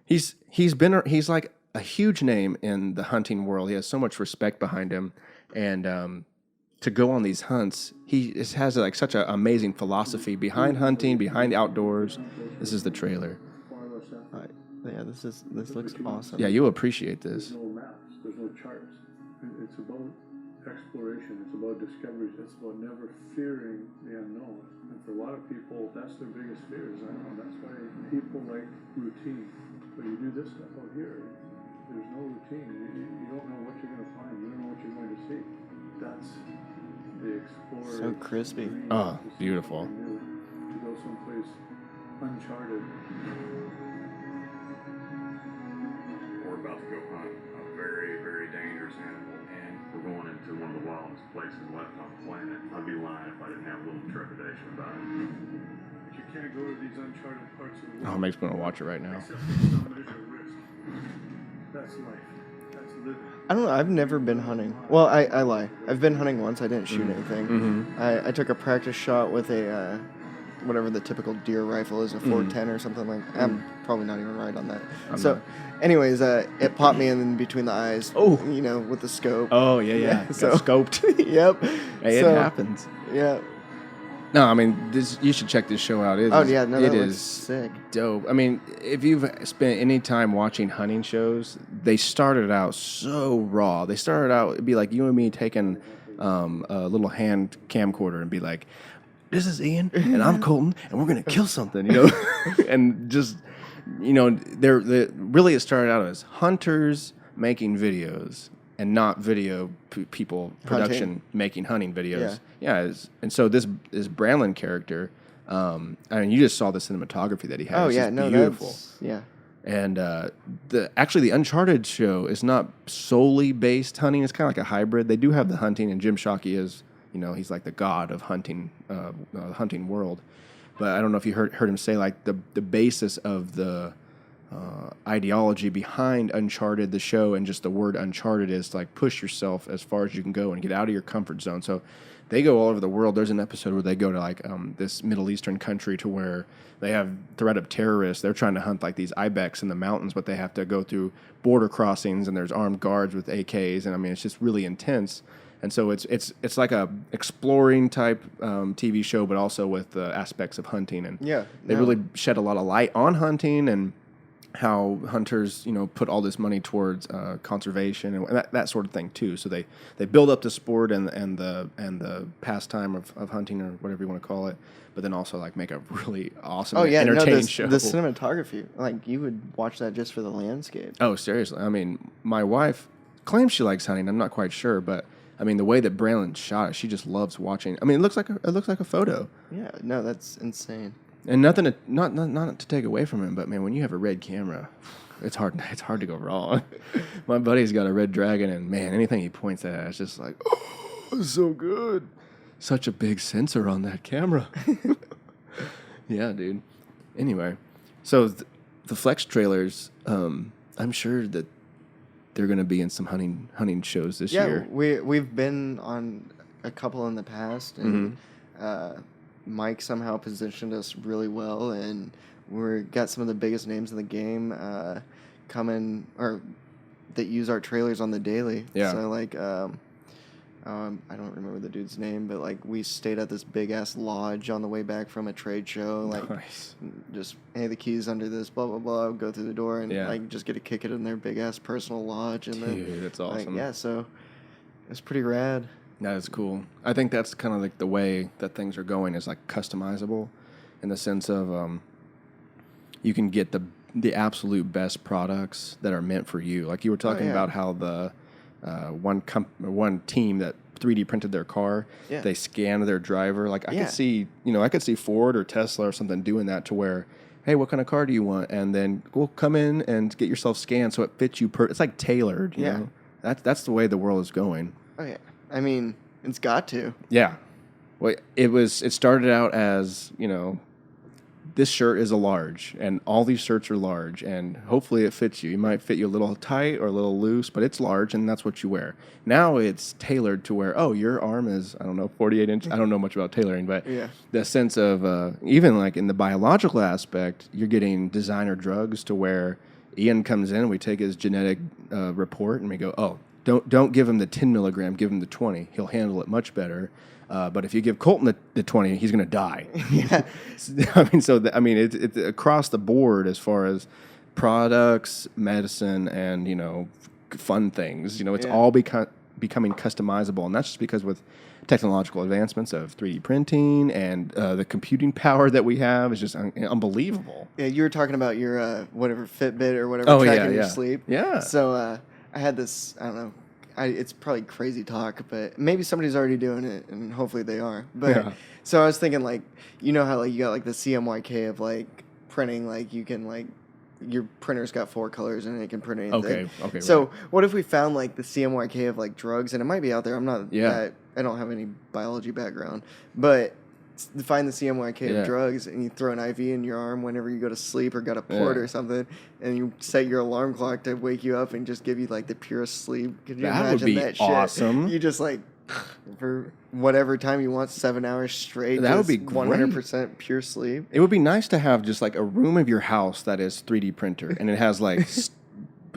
he's like a huge name in the hunting world. He has so much respect behind him, and to go on these hunts, he just has like such an amazing philosophy behind hunting, behind the outdoors. This is the trailer. Yeah, this looks awesome. Yeah, you'll appreciate this. There's no maps. There's no charts. It's about exploration. It's about discoveries. It's about never fearing the unknown. And for a lot of people, that's their biggest fear is unknown. That's why people like routine. But you do this stuff out here, there's no routine. You don't know what you're going to find. You don't know what you're going to see. That's the explorer. So crispy. Oh, beautiful. To go someplace uncharted. We're about to go hunt a very, very dangerous animal, and we're going into one of the wildest places left on the planet. I'd be lying if I didn't have a little trepidation about it. But you can't go to these uncharted parts of the world. Oh, it makes me want to watch it right now. Except for some measure of risk. That's life. That's living. I don't know. I've never been hunting. Well, I lie. I've been hunting once. I didn't shoot anything. I took a practice shot with a whatever the typical deer rifle is, a 410 or something like that. I'm probably not even right on that. Anyways, it popped me in between the eyes. Oh. With the scope. Oh, yeah. So- Got scoped. Yep. Hey, it happens. Yeah. No, I mean, you should check this show out. It That is looks sick. dope. I mean, if you've spent any time watching hunting shows, they started out so raw. They started out, it'd be like you and me taking a little hand camcorder and be like, this is Ian, and I'm Colton, and we're going to kill something, and just, really it started out as hunters making videos and not video people production making hunting videos. And so this Branlin character, I mean, you just saw the cinematography that he has. Oh It's yeah, just no, beautiful. that's And the Uncharted show is not solely based hunting. It's kind of like a hybrid. They do have the hunting, and Jim Shockey is, he's like the god of hunting, hunting world. But I don't know if you heard him say like the basis of the ideology behind Uncharted, the show, and just the word Uncharted is like push yourself as far as you can go and get out of your comfort zone. So they go all over the world. There's an episode where they go to like this Middle Eastern country to where they have threat of terrorists. They're trying to hunt like these ibex in the mountains, but they have to go through border crossings, and there's armed guards with AKs, and I mean it's just really intense. And so it's like a exploring type TV show, but also with aspects of hunting, and they really shed a lot of light on hunting and how hunters, put all this money towards conservation and that sort of thing too. So they build up the sport and the pastime of hunting, or whatever you want to call it, but then also like make a really awesome, entertaining show. The cinematography, like you would watch that just for the landscape. Oh, seriously. I mean, my wife claims she likes hunting. I'm not quite sure, but I mean, the way that Branlin shot it, she just loves watching. I mean, it looks like a photo. Yeah, no, that's insane. And nothing to not to take away from him, but man, when you have a red camera, it's hard to go wrong. My buddy's got a Red Dragon, and man, anything he points at, it's just like, oh, so good. Such a big sensor on that camera. Yeah, dude. Anyway, so the flex trailers, I'm sure that they're going to be in some hunting shows this year. Yeah, we've been on a couple in the past, and Mike somehow positioned us really well, and we've got some of the biggest names in the game coming, or that use our trailers on the daily. Yeah. So, like, I don't remember the dude's name, but, like, we stayed at this big-ass lodge on the way back from a trade show. Like, Nice. just, hey, the key's under this, blah, blah, blah, go through the door, and, Yeah. like, just get to kick it in their big-ass personal lodge. And then, Dude, that's like, awesome. yeah, so it's pretty rad. That is cool. I think that's kind of like the way that things are going is like customizable in the sense of you can get the absolute best products that are meant for you. Like you were talking about how the one team that 3D printed their car, they scanned their driver. Like I could see Ford or Tesla or something doing that to where, hey, what kind of car do you want? And then we'll come in and get yourself scanned so it fits you. It's like tailored. You know? That's the way the world is going. Oh, yeah. I mean, it's got to. Yeah. Well, it started out as, this shirt is a large, and all these shirts are large, and hopefully it fits you. It might fit you a little tight or a little loose, but it's large, and that's what you wear. Now it's tailored to where, your arm is, 48 inches. I don't know much about tailoring, but the sense of, even like in the biological aspect, you're getting designer drugs to where Ian comes in, we take his genetic report, and we go, don't give him the 10 milligram, give him the 20. He'll handle it much better. But if you give Colton the 20, he's going to die. Yeah. It's across the board as far as products, medicine, and, fun things. It's all becoming customizable. And that's just because with technological advancements of 3D printing and the computing power that we have is just unbelievable. Yeah, you were talking about your whatever Fitbit or whatever tracking your sleep. Yeah. So I had this, I don't know, it's probably crazy talk, but maybe somebody's already doing it, and hopefully they are. But so I was thinking, like, how like you got like the CMYK of like printing, like you can like your printer's got 4 colors and it can print anything. Okay. So what if we found like the CMYK of like drugs, and it might be out there. I'm not. I don't have any biology background, but find the CMYK of drugs, and you throw an IV in your arm whenever you go to sleep or got a port or something, and you set your alarm clock to wake you up and just give you like the purest sleep. Could you imagine would be that awesome. Shit? You just like for whatever time you want, 7 hours straight. That would be 100% pure sleep. It would be nice to have just like a room of your house that is 3D printer, and it has like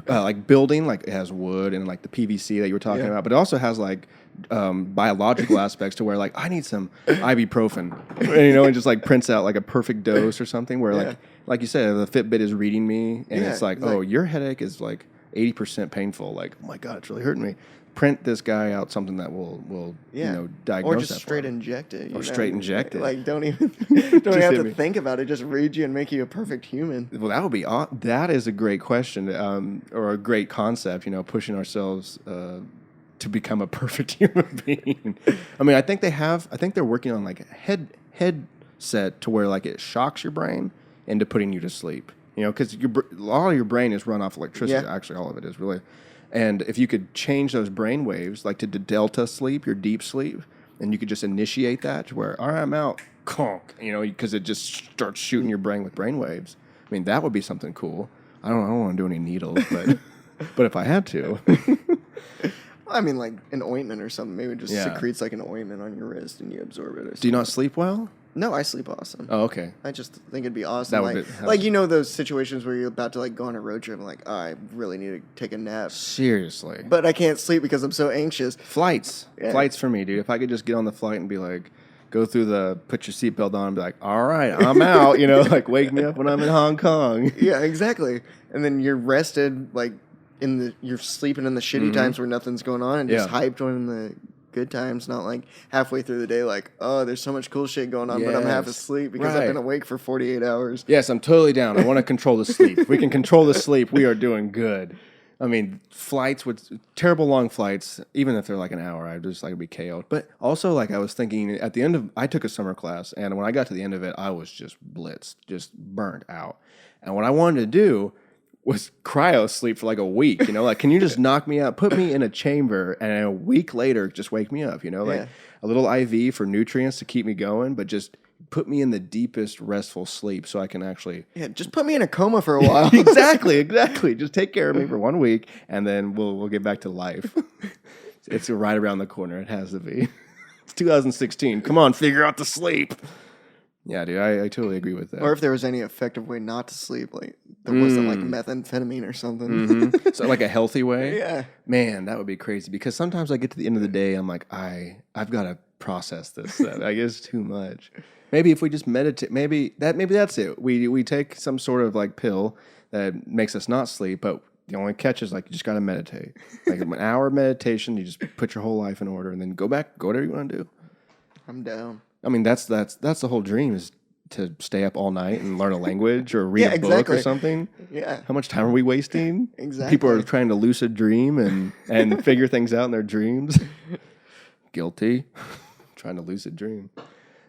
like building, like it has wood and like the PVC that you were talking about, but it also has like biological aspects to where like I need some ibuprofen, and just like prints out like a perfect dose or something where like you said, the Fitbit is reading me, and it's like, your headache is like 80% painful. Like, oh my God, it's really hurting me. Print this guy out something that will diagnose or just that straight inject it. Straight inject it. Like don't even have to think about it. Just read you and make you a perfect human. Well, that would be that is a great question or a great concept. Pushing ourselves to become a perfect human being. I think they're working on like a headset to where like it shocks your brain into putting you to sleep. Because all your brain is run off electricity. Yeah. Actually, all of it is really. And if you could change those brain waves, like to delta sleep, your deep sleep, and you could just initiate that to where, all right, I'm out, conk, because it just starts shooting your brain with brain waves. That would be something cool. I don't want to do any needles, but if I had to. Like an ointment or something. Maybe it just secretes like an ointment on your wrist and you absorb it. Do you not sleep well? No, I sleep awesome. Oh, okay. I just think it'd be awesome. Those situations where you're about to like go on a road trip and like, I really need to take a nap. Seriously. But I can't sleep because I'm so anxious. Flights for me, dude. If I could just get on the flight and be like, go through put your seatbelt on and be like, all right, I'm out, like wake me up when I'm in Hong Kong. Yeah, exactly. And then you're rested, like you're sleeping in the shitty times where nothing's going on, and just hyped when the good times, not like halfway through the day like, oh, there's so much cool shit going on, but I'm half asleep because I've been awake for 48 hours. Yes, I'm totally down. I want to control the sleep. If we can control the sleep, we are doing good. Flights with terrible long flights, even if they're like an hour, I'd just like be KO'd. But also, like I was thinking at the end I took a summer class, and when I got to the end of it, I was just blitzed, just burnt out. And what I wanted to do was cryo sleep for like a week, like, can you just knock me out, put me in a chamber, and a week later, just wake me up, like a little IV for nutrients to keep me going, but just put me in the deepest restful sleep so I can actually Yeah, just put me in a coma for a while. exactly. Just take care of me for 1 week, and then we'll get back to life. It's right around the corner. It has to be. It's 2016. Come on, figure out the sleep. Yeah, dude, I totally agree with that. Or if there was any effective way not to sleep, like there wasn't like methamphetamine or something. Mm-hmm. So like a healthy way. Yeah. Man, that would be crazy because sometimes I get to the end of the day, I'm like, I've got to process this. I guess too much. Maybe if we just meditate, maybe that's it. We take some sort of like pill that makes us not sleep, but the only catch is like you just got to meditate. Like an hour of meditation, you just put your whole life in order and then go whatever you want to do. I'm down. I mean, that's the whole dream is to stay up all night and learn a language or read a book or something. Yeah. How much time are we wasting? Exactly. People are trying to lucid dream and figure things out in their dreams. Guilty. Trying to lucid dream.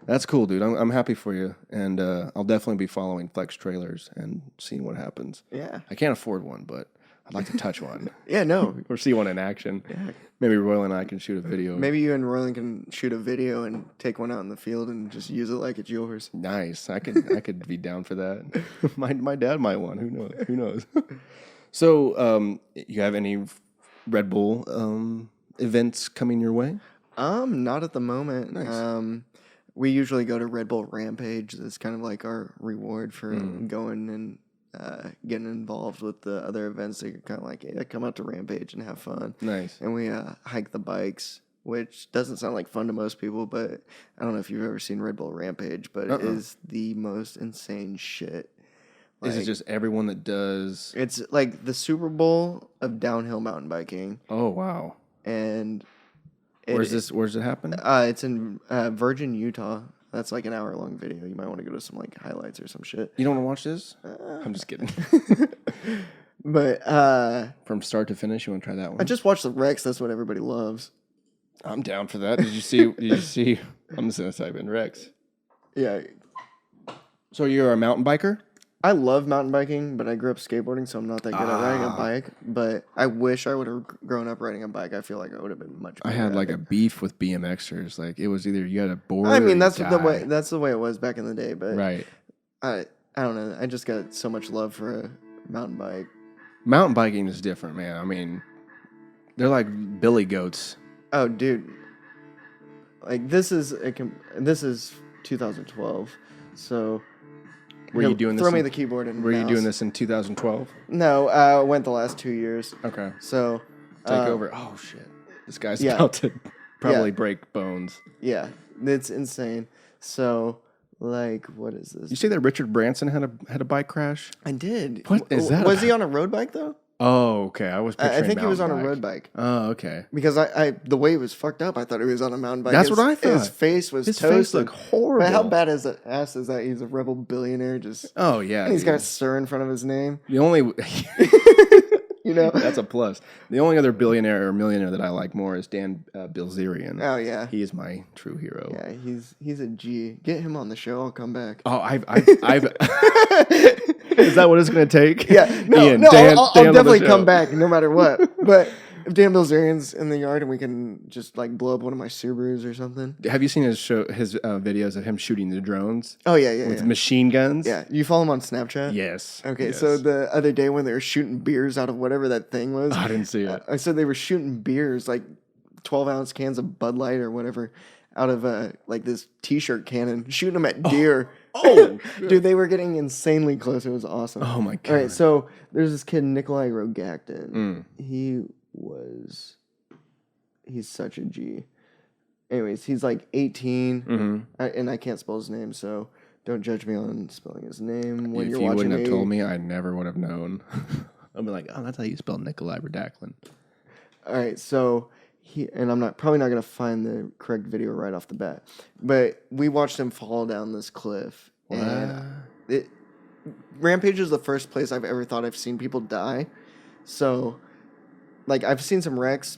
That's cool, dude. I'm happy for you. And I'll definitely be following Flex trailers and seeing what happens. Yeah. I can't afford one, but I'd like to touch one. Yeah, no. Or see one in action. Yeah. Maybe Royal and I can shoot a video. Maybe you and Royland can shoot a video and take one out in the field and just use it like it's yours. Nice. I could be down for that. My dad might want. Who knows? So, you have any Red Bull events coming your way? Not at the moment. Nice. We usually go to Red Bull Rampage. That's kind of like our reward for going and getting involved with the other events. That you're kind of like, hey, come out to Rampage and have fun. Nice. And we hike the bikes, which doesn't sound like fun to most people, but I don't know if you've ever seen Red Bull Rampage, but it is the most insane shit. Like, Is it just everyone that does? It's like the Super Bowl of downhill mountain biking. Oh, wow. And Where's it happen? It's in Virgin, Utah. That's like an hour-long video. You might want to go to some like highlights or some shit. You don't want to watch this? I'm just kidding. But From start to finish, you want to try that one? I just watched the Rex. That's what everybody loves. I'm down for that. Did you see? I'm just gonna type in Rex. Yeah, So you're a mountain biker? I love mountain biking, but I grew up skateboarding, so I'm not that good at riding a bike. But I wish I would have grown up riding a bike. I feel like I would have been much better. I had at like it. a beef with BMXers. Like it was either you had a board. I mean, or that's you the way. die. That's the way it was back in the day. But Right. I don't know. I just got so much love for a mountain bike. Mountain biking is different, man. I mean, they're like billy goats. Oh, dude. Like this is 2012. So Were you doing this? Throw me the keyboard and Were you mouse. doing this in 2012? No, I went the last 2 years. Okay. So Take over. Oh shit! This guy's yeah. about to probably Yeah. break bones. Yeah, it's insane. So like, what is this? You say that Richard Branson had a bike crash? I did. What is that Was he about? on a road bike though? Oh, okay. I was picturing I think he was on mountain a bike. road bike. Oh, okay. Because I the way he was fucked up, I thought he was on a mountain bike. That's what I thought. His face was His toasted. face looked horrible. But how bad is that ass is that he's a rebel billionaire? Just Oh yeah. and he's dude. got Sir in front of his name. The only You know? that's a plus. The only other billionaire or millionaire that I like more is Dan Bilzerian. Oh yeah. He is my true hero. Yeah, he's a G. Get him on the show. I'll come back. Oh, I've Is that what it's going to take? Yeah, Ian, I'll Dan on the definitely show. come back no matter what. But if Dan Bilzerian's in the yard and we can just like blow up one of my Subarus or something. Have you seen his videos of him shooting the drones Oh yeah, with yeah. machine guns? Yeah, you follow him on Snapchat? Yes. Okay, yes. so the other day when they were shooting beers out of whatever that thing was, I didn't see it. I said they were shooting beers, like 12-ounce cans of Bud Light or whatever, out of like this T-shirt cannon, shooting them at deer. Oh, Dude, they were getting insanely close. It was awesome. Oh my god. All right, so there's this kid, Nikolai Rogactin. Mm. He's such a G. Anyways, he's like 18, Mm-hmm. and I can't spell his name, so don't judge me on spelling his name when If you're you watching wouldn't have told me, I never would have known. I'd be like, oh, that's how you spell Nikolai Radacklin. All right, so I'm probably not gonna find the correct video right off the bat, but we watched him fall down this cliff, and Rampage is the first place I've ever thought I've seen people die. So, like, I've seen some wrecks,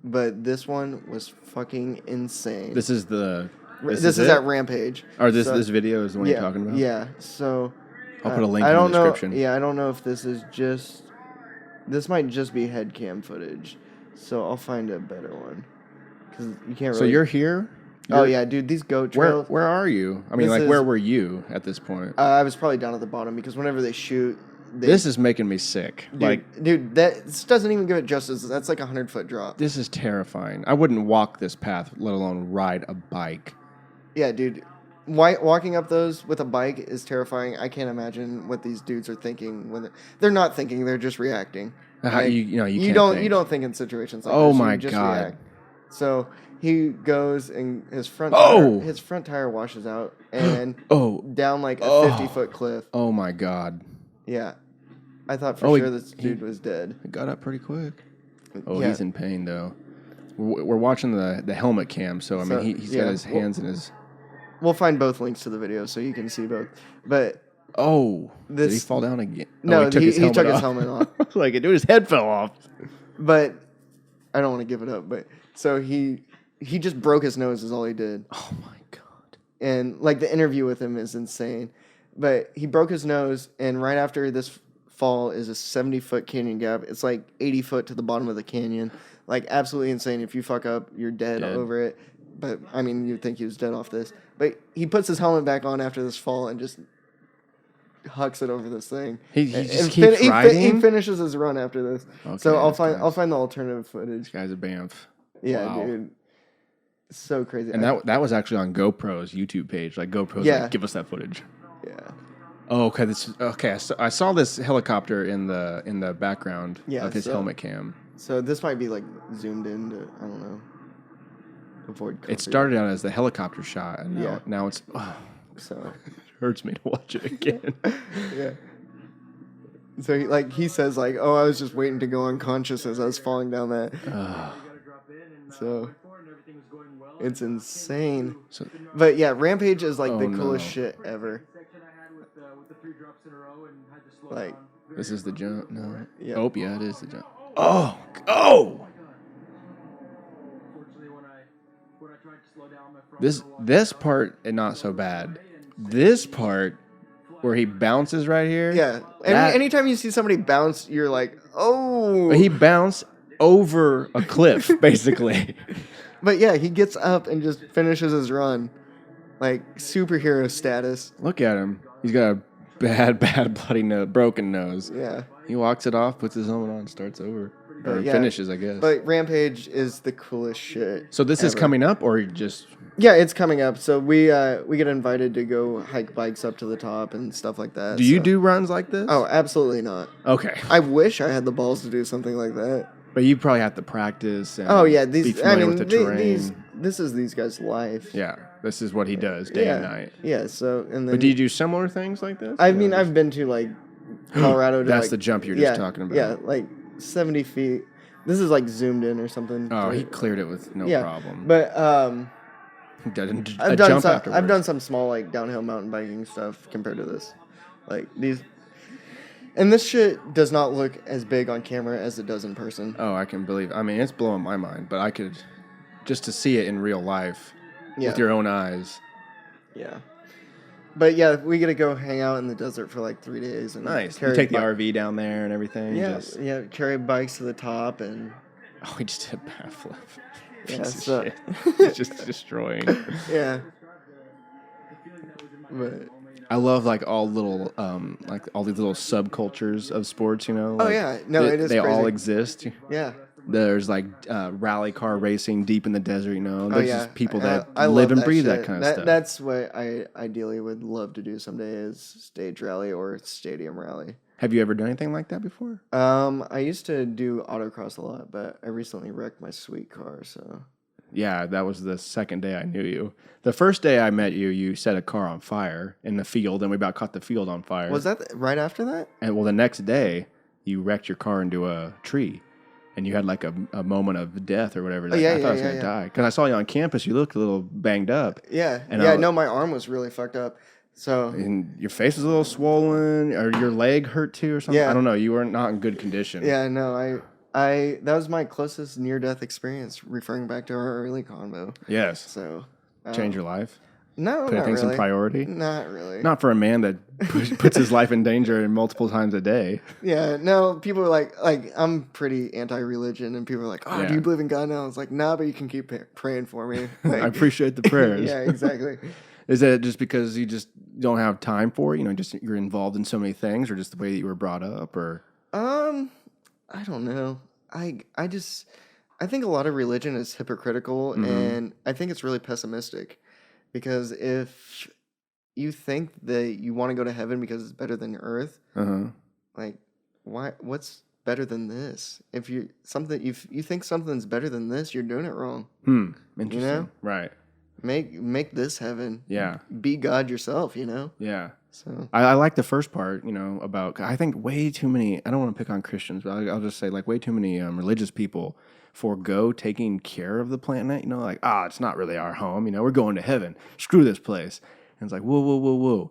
but this one was fucking insane. This is This is at Rampage. Or this So- video is the one yeah, you're talking about? Yeah. So I'll put a link I in the don't know. description. Yeah, I don't know if this is just. This might just be head cam footage, so I'll find a better one. Because you can't really. So you're here? Oh yeah, dude, these goat trails. Where are you? I mean, This where is- were you at this point? I was probably down at the bottom because whenever they shoot, This is making me sick. dude, this doesn't even give it justice. That's like a 100-foot drop. This is terrifying. I wouldn't walk this path, let alone ride a bike. Yeah, dude. Walking up those with a bike is terrifying. I can't imagine what these dudes are thinking when they're not thinking; they're just reacting. Like, you can't don't think. you don't think in situations like Oh this. my You just God. react. So he goes and his front tire washes out and down like a 50-foot cliff. Oh my God. Yeah, I thought for sure this dude was dead. He got up pretty quick. Oh, Yeah. he's in pain though. We're watching the helmet cam, so I mean he's got his hands in his. We'll find both links to the video so you can see both. But Did he fall down again? No, he took his helmet off. Like dude, his head fell off. But I don't want to give it up. But so he just broke his nose is all he did. Oh my God. And like the interview with him is insane. But he broke his nose, and right after this fall is a 70-foot canyon gap. It's like 80 foot to the bottom of the canyon. Like absolutely insane. If you fuck up, you're dead over it. But I mean, you'd think he was dead off this. But he puts his helmet back on after this fall and just hucks it over this thing. He just keeps riding? He finishes his run after this. Okay, So I'll that's find the alternative footage. This guy's a Banff. Yeah, Wow. dude. So crazy. And that was actually on GoPro's YouTube page. Like GoPro's like, give us that footage. Yeah. Oh, okay. I saw this helicopter in the background of his so- helmet cam. So this might be like zoomed in to, I don't know. Avoid It started out as the helicopter shot, and now it's So it hurts me to watch it again. yeah. So he says like, oh, I was just waiting to go unconscious as I was falling down that. So it's insane. So, But yeah, Rampage is like the Oh, coolest no. shit ever. Like this is the jump. No. Yeah. Oh, yeah, it is the jump. Oh. This part is not so bad. This part where he bounces right here. yeah. Anytime you see somebody bounce, you're like, oh. He bounced over a cliff, basically. But yeah, he gets up and just finishes his run. Like superhero status. Look at him. He's got a bad bloody nose, broken nose. Yeah. He walks it off, puts his helmet on, starts over. Or Yeah. finishes, I guess. But Rampage is the coolest shit. So this is ever. coming up, or just... Yeah, it's coming up. So we get invited to go hike bikes up to the top and stuff like that. Do you do runs like this? Oh, absolutely not. Okay. I wish I had the balls to do something like that. But you probably have to practice and Oh yeah, be familiar with the terrain. This is these guys' life. Yeah, this is what he does day and night. Yeah. So and then. But do you do similar things like this? I mean, I've been to like Colorado. To, That's like, the jump you were just talking about. Yeah, like 70 feet. This is like zoomed in or something. Oh, he cleared it with no problem. But I've done some small like downhill mountain biking stuff compared to this. Like these. And this shit does not look as big on camera as it does in person. Oh, I can believe. I mean, it's blowing my mind, but I could just to see it in real life with your own eyes. Yeah. But yeah, we get to go hang out in the desert for like 3 days. And Nice. You take the RV down there and everything. Yeah, carry bikes to the top and. Oh, he just did a backflip. Yeah, Piece of so- shit. It's just destroying. Yeah. But. I love like all little like all these little subcultures of sports, you know. Oh like, yeah, no, they, it is. They crazy. all exist. Yeah. There's like rally car racing deep in the desert, you know. There's just people that I live love and that breathe shit. that kind of stuff. That's what I ideally would love to do someday is stage rally or stadium rally. Have you ever done anything like that before? I used to do autocross a lot, but I recently wrecked my sweet car, so. Yeah, that was the second day I knew you. The first day I met you, you set a car on fire in the field, and we about caught the field on fire. Was that right after that? And well, the next day, you wrecked your car into a tree, and you had like a moment of death or whatever. Like, I thought I was gonna die because I saw you on campus. You looked a little banged up. Yeah, and no, my arm was really fucked up. So and your face was a little swollen, or your leg hurt too, or something. Yeah. I don't know. You were not in good condition. yeah, no, I that was my closest near death experience. Referring back to our early convo. Yes. So Change your life. No, putting not things really. in priority? Not really. Not for a man that puts his life in danger multiple times a day. Yeah, no, people are like I'm pretty anti-religion, and people are like, oh, Yeah. do you believe in God? And I was like, nah, but you can keep praying for me. Like, I appreciate the prayers. yeah, exactly. Is it just because you just don't have time for it? You know, just you're involved in so many things, or just the way that you were brought up, or I don't know. I think a lot of religion is hypocritical, and I think it's really pessimistic, because if you think that you want to go to heaven because it's better than earth, like why? What's better than this? If you think something's better than this, you're doing it wrong. Interesting. You know? Right. Make this heaven. Yeah. Be God yourself, you know? Yeah. So I like the first part, you know, about, I think way too many, I don't want to pick on Christians, but I'll just say like way too many religious people forego taking care of the planet, you know, like, it's not really our home, you know, we're going to heaven. Screw this place. And it's like, whoa.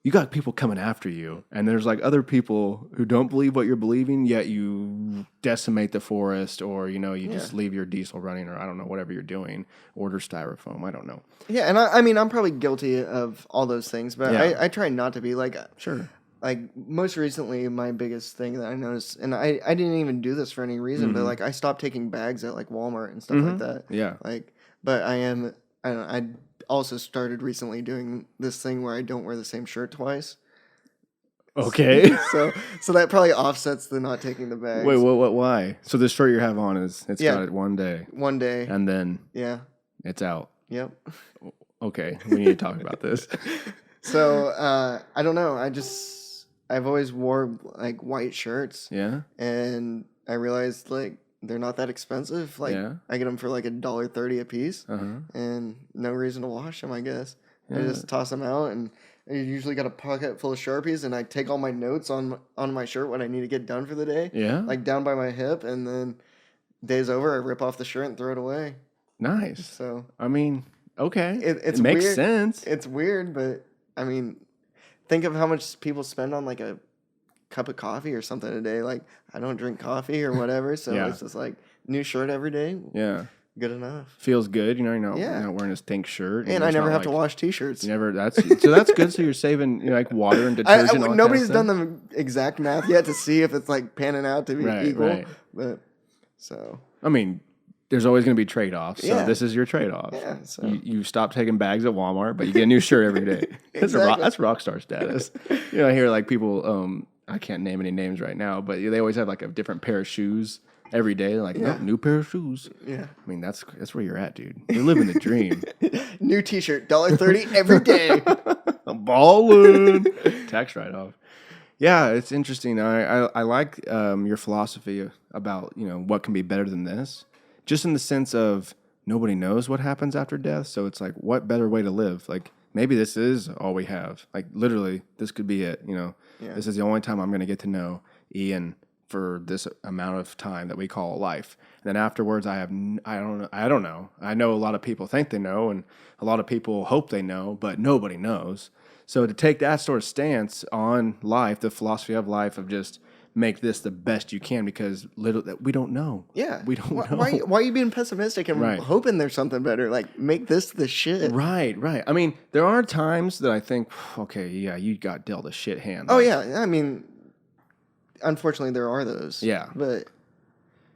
You got people coming after you, and there's like other people who don't believe what you're believing, yet you decimate the forest, or, you know, you just leave your diesel running, or I don't know, whatever you're doing, order styrofoam, I don't know. yeah, and I mean, I'm probably guilty of all those things, but Yeah. I try not to be like. Sure. Like most recently, my biggest thing that I noticed, and I didn't even do this for any reason, but like I stopped taking bags at like Walmart and stuff like that. Yeah. Like, but I also started recently doing this thing where I don't wear the same shirt twice. Okay. so that probably offsets the not taking the bags. Wait, what, why? So this shirt you have on it's got it one day. One day. And then Yeah. it's out. Yep. Okay, we need to talk about this. So I don't know. I've always wore like white shirts. Yeah? And I realized like they're not that expensive. Like I get them for like $1.30 a piece, and no reason to wash them. I guess I just toss them out, and I usually got a pocket full of Sharpies, and I take all my notes on my shirt what I need to get done for the day. Yeah, like down by my hip, and then day's over, I rip off the shirt and throw it away. Nice. So I mean, okay, it makes weird. sense. It's weird, but I mean, think of how much people spend on like a cup of coffee or something a day. Like I don't drink coffee or whatever, so it's just like new shirt every day. Yeah, good enough. Feels good, you know. You're not wearing a stink shirt, and I never have to wash T-shirts. You never. That's good. So you're saving, you know, like water and detergent. Nobody's done the exact math yet to see if it's like panning out to be equal. Right. But so I mean, there's always going to be trade-offs. So this is your trade-off. Yeah. So you stop taking bags at Walmart, but you get a new shirt every day. Exactly. That's rock star status. You know, I hear like people. I can't name any names right now, but they always have like a different pair of shoes every day. They're like, nope, new pair of shoes. Yeah. I mean, that's where you're at, dude. You're living the dream. New T-shirt, $1.30 every day. I'm ballin'. Tax write-off. Yeah, it's interesting. I like your philosophy about, you know, what can be better than this. Just in the sense of nobody knows what happens after death. So it's like, what better way to live? Like, maybe this is all we have. Like, literally, this could be it, you know. Yeah. This is the only time I'm going to get to know Ian for this amount of time that we call life. And then afterwards, I don't know. I know a lot of people think they know, and a lot of people hope they know, but nobody knows. So to take that sort of stance on life, the philosophy of life, of just make this the best you can, because we don't know. Yeah. We don't know. Why are you being pessimistic and hoping there's something better? Like, make this the shit. Right. I mean, there are times that I think, okay, yeah, you got dealt a shit hand. Oh, yeah. I mean, unfortunately, there are those. Yeah. But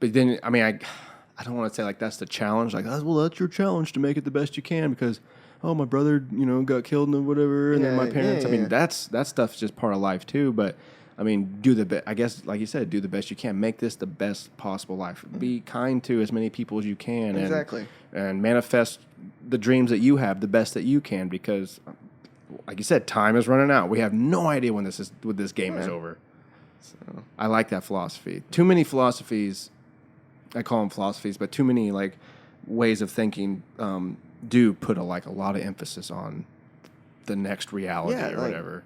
then, I mean, I don't want to say like that's the challenge. Like, well, that's your challenge to make it the best you can, because, my brother, you know, got killed and whatever, and then my parents. I mean, that stuff's just part of life too. But I mean, I guess, like you said, do the best you can. Make this the best possible life. Be kind to as many people as you can. Exactly. And manifest the dreams that you have the best that you can, because, like you said, time is running out. We have no idea when this game is over. So I like that philosophy. Too many philosophies, I call them philosophies, but too many like ways of thinking do put a lot of emphasis on the next reality or whatever,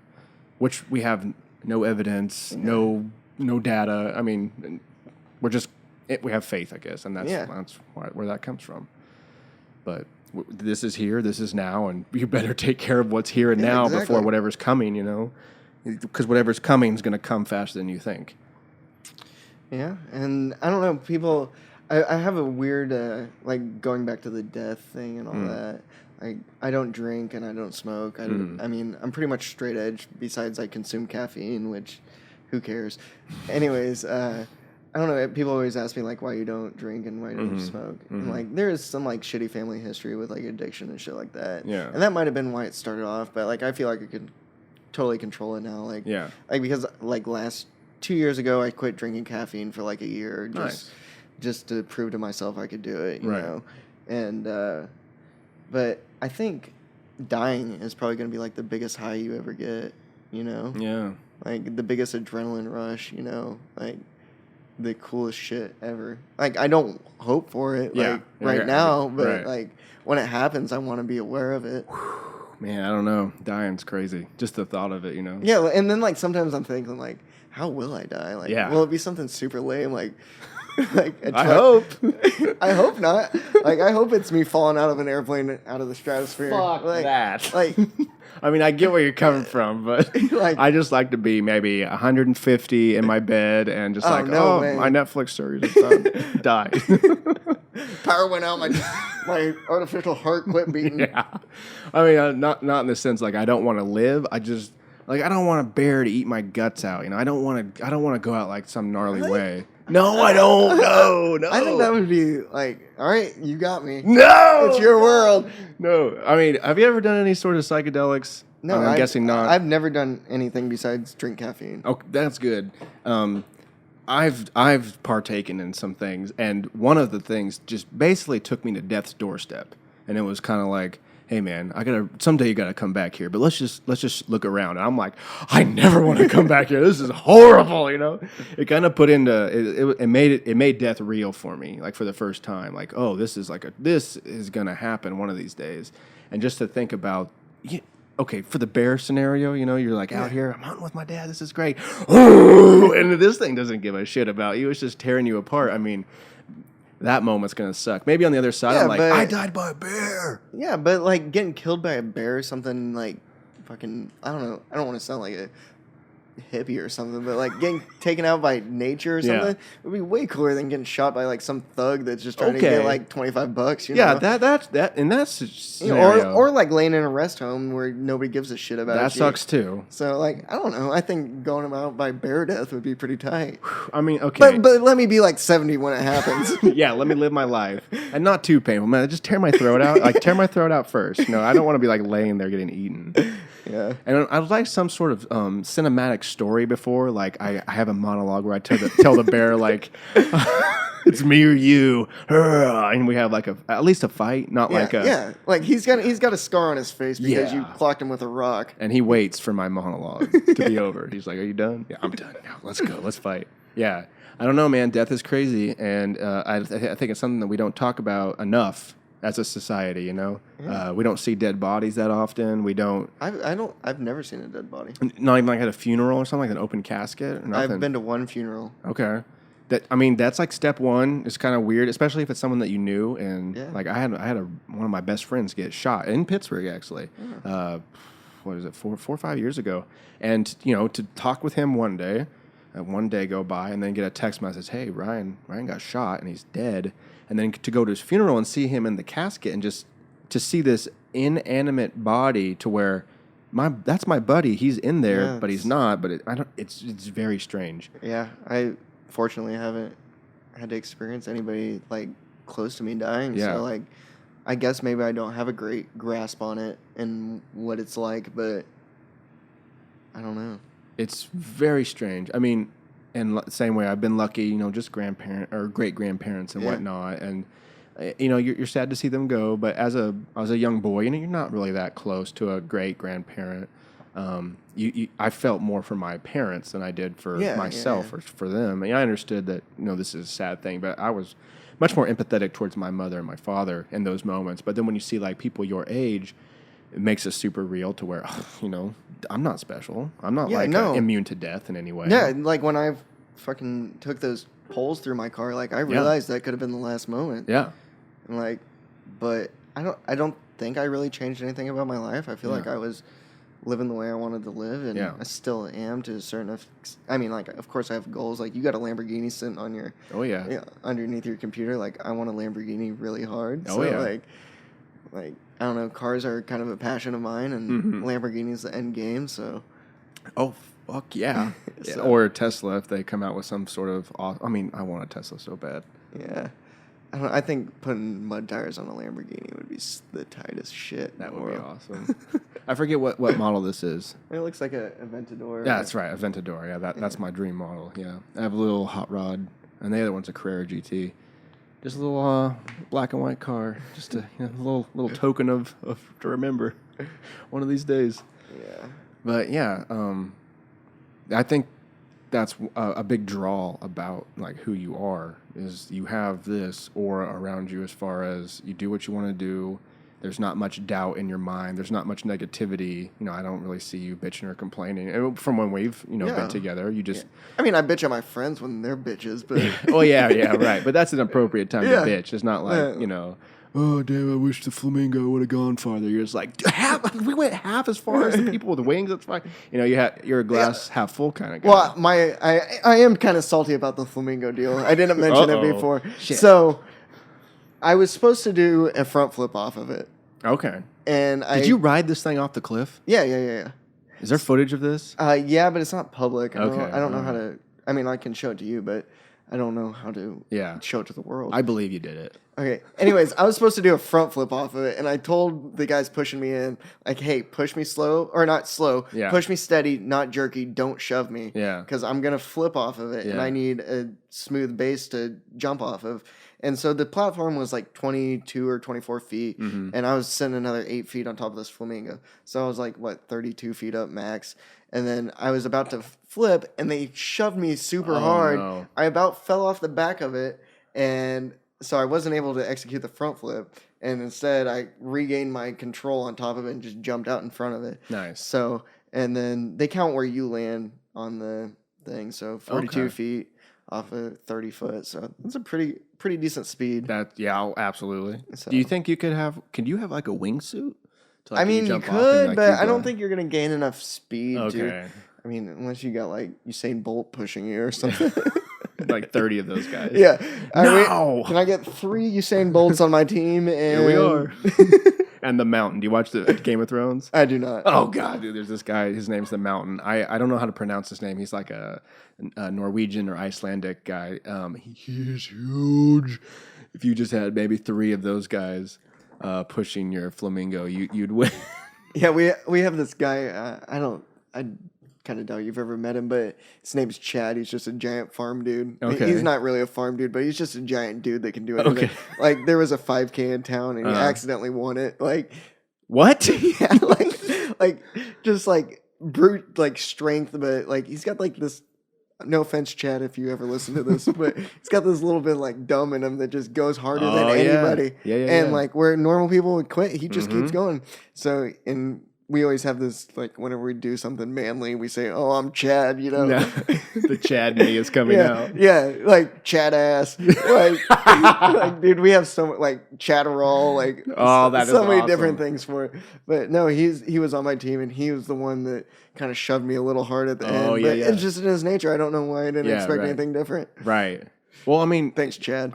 which we have no evidence, no data. I mean, we have faith, I guess, and that's where that comes from. But this is here, this is now, and you better take care of what's here and now before whatever's coming, you know, because whatever's coming is going to come faster than you think. Yeah, and I don't know, people. I have a weird, like, going back to the death thing and all that. I don't drink and I don't smoke. I mean, I'm pretty much straight edge besides I consume caffeine, which, who cares? Anyways, I don't know. People always ask me, like, why you don't drink and why you don't smoke. And, like, there is some, like, shitty family history with, like, addiction and shit like that. Yeah. And that might have been why it started off, but, like, I feel like I could totally control it now. Like, like because, like, 2 years ago, I quit drinking caffeine for, like, a year just to prove to myself I could do it, you know? And, but I think dying is probably going to be, like, the biggest high you ever get, you know? Yeah. Like, the biggest adrenaline rush, you know? Like, the coolest shit ever. Like, I don't hope for it, like, right now, but, like, when it happens, I want to be aware of it. Man, I don't know. Dying's crazy. Just the thought of it, you know? Yeah, and then, like, sometimes I'm thinking, like, how will I die? Like, will it be something super lame, like... like I hope. I hope not. Like, I hope it's me falling out of an airplane out of the stratosphere. Fuck like, that. Like, I mean, I get where you're coming from, but like, I just like to be maybe 150 in my bed and just my Netflix series is done. Die. Power went out. My artificial heart quit beating. Yeah. I mean, not in the sense like I don't want to live. I just like I don't want a bear to eat my guts out. You know, I don't want to go out like some gnarly way. No, I don't. No. I think that would be like, all right, you got me. No, it's your world. No, I mean, have you ever done any sort of psychedelics? No, I'm guessing not. I've never done anything besides drink caffeine. Oh, that's good. I've partaken in some things, and one of the things just basically took me to death's doorstep, and it was kind of like, hey man, someday you gotta come back here, but let's just look around. And I'm like, I never want to come back here. This is horrible, you know. It kind of put into it made death real for me, like for the first time. Like, oh, this is gonna happen one of these days. And just to think about, okay, for the bear scenario, you know, you're like out here, I'm hunting with my dad. This is great, and this thing doesn't give a shit about you. It's just tearing you apart. I mean. That moment's gonna suck. Maybe on the other side, I'm like, I died by a bear. Yeah, but like getting killed by a bear is something like fucking, I don't know. I don't want to sound like a hippie or something, but like getting taken out by nature or something would be way cooler than getting shot by like some thug that's just trying to get like $25. You know? that and that's scenario. Or like laying in a rest home where nobody gives a shit about. That sucks too. So like I don't know. I think going out by bear death would be pretty tight. I mean, okay, but let me be like 70 when it happens. Yeah, let me live my life and not too painful, man. Just tear my throat out. Like tear my throat out first. No, I don't want to be like laying there getting eaten. Yeah, and I'd like some sort of cinematic story before. Like I have a monologue where I tell the bear like, it's me or you, and we have like at least a fight, not like he's got a scar on his face because you clocked him with a rock, and he waits for my monologue to be over. He's like, "Are you done?" Yeah, I'm done. Now let's go. Let's fight. Yeah, I don't know, man. Death is crazy, and I think it's something that we don't talk about enough. As a society, you know, we don't see dead bodies that often. We don't. I've never seen a dead body. Not even like at a funeral or something, like an open casket. Or nothing. I've been to one funeral. Okay, that's like step one. It's kind of weird, especially if it's someone that you knew. And like I had one of my best friends get shot in Pittsburgh actually. What is it, 4 or 5 years ago? And you know, to talk with him one day go by, and then get a text message, hey, Ryan got shot and he's dead. And then to go to his funeral and see him in the casket and just to see this inanimate body to where that's my buddy. He's in there, but he's not. But it's very strange. Yeah, I fortunately haven't had to experience anybody like close to me dying. Yeah. So like, I guess maybe I don't have a great grasp on it and what it's like, but I don't know. It's very strange. I mean. And same way, I've been lucky, you know, just great grandparents and whatnot, and you know, you're sad to see them go. But as a young boy, you know, you're not really that close to a great grandparent. I felt more for my parents than I did for myself or for them. I mean, I understood that, you know, this is a sad thing, but I was much more empathetic towards my mother and my father in those moments. But then when you see like people your age, it makes it super real to where, you know, I'm not special. I'm not immune to death in any way. Yeah, like when I fucking took those poles through my car, like I realized that could have been the last moment. Yeah. And like, but I don't think I really changed anything about my life. I feel like I was living the way I wanted to live, and I still am to a certain. I mean, like, of course, I have goals. Like, you got a Lamborghini sitting on your underneath your computer. Like, I want a Lamborghini really hard. Oh, yeah. Like I don't know, cars are kind of a passion of mine, and Lamborghini's the end game. So, oh fuck yeah, So- or Tesla if they come out with some sort of. I mean, I want a Tesla so bad. yeah. I think putting mud tires on a Lamborghini would be the tightest shit. That in the would be world. awesome. I forget what model this is. It looks like a Aventador. Yeah, that's right, Aventador. Yeah, that's my dream model. Yeah, I have a little hot rod, and the other one's a Carrera GT. Just a little black and white car, just a little token of to remember one of these days. Yeah. But yeah, I think that's a big draw about like who you are is you have this aura around you as far as you do what you want to do. There's not much doubt in your mind. There's not much negativity. You know, I don't really see you bitching or complaining. And from when we've, been together, you just... I mean, I bitch at my friends when they're bitches, but... Oh, yeah, right. But that's an appropriate time to bitch. It's not like, oh, damn, I wish the flamingo would have gone farther. You're just like, we went half as far as the people with the wings. That's fine. You're a glass half full kind of guy. Well, I am kind of salty about the flamingo deal. I didn't mention it before. Shit. So, I was supposed to do a front flip off of it. Okay. And Did you ride this thing off the cliff? Yeah. Is there footage of this? Yeah, but it's not public. I Okay, don't know how to... I mean, I can show it to you, but I don't know how to show it to the world. I believe you did it. Okay. Anyways, I was supposed to do a front flip off of it, and I told the guys pushing me in, like, hey, push me slow, or not slow, push me steady, not jerky, don't shove me. Yeah. Because I'm going to flip off of it, and I need a smooth base to jump off of. And so the platform was like 22 or 24 feet, and I was sitting another 8 feet on top of this flamingo. So I was like, 32 feet up max. And then I was about to flip, and they shoved me super hard. No. I about fell off the back of it, and so I wasn't able to execute the front flip. And instead, I regained my control on top of it and just jumped out in front of it. Nice. So, and then they count where you land on the thing. So 42 feet off of 30 foot. So that's a pretty decent speed. Absolutely. So. Do you think you could have like a wingsuit? To, like, I mean, you jump off could, and, like, but you I don't go- think you're going to gain enough speed. Okay. I mean, unless you got like Usain Bolt pushing you or something. Like 30 of those guys. Yeah. No! Can I get 3 Usain Bolts on my team? And... Here we are. And the Mountain. Do you watch the Game of Thrones? I do not. Oh, God, dude. There's this guy. His name's the Mountain. I don't know how to pronounce his name. He's like a Norwegian or Icelandic guy. He's huge. If you just had maybe 3 of those guys pushing your flamingo, you'd win. Yeah, we have this guy. I kind of doubt you've ever met him, but his name's Chad. He's just a giant farm dude. Okay. He's not really a farm dude, but he's just a giant dude that can do anything. Okay. Like, there was a 5K in town, and he accidentally won it. Like, What? yeah, like just like brute like strength, but like he's got like this. No offense, Chad, if you ever listen to this, but he's got this little bit like dumb in him that just goes harder than anybody. Yeah, and like where normal people would quit, he just keeps going. So, and we always have this like whenever we do something manly, we say, "Oh, I'm Chad," you know. No. The Chad me is coming out. Yeah, like Chad ass. Like, dude, we have so much like Chatterall, like that is so many awesome. different things for it. But no, he was on my team, and he was the one that kind of shoved me a little hard at the end. Oh, yeah, But yeah. it's just in his nature. I don't know why I didn't expect anything different. Right. Well, I mean, Thanks, Chad.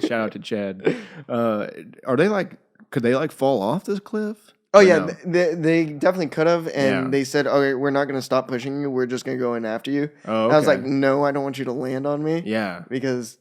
shout out to Chad. Are they like? Could they like fall off this cliff? Oh Or yeah, no? they definitely could have, and Yeah. they said, "Okay, we're not going to stop pushing you. We're just going to go in after you." Oh, And I was okay. like, "No, I don't want you to land on me." Yeah. Because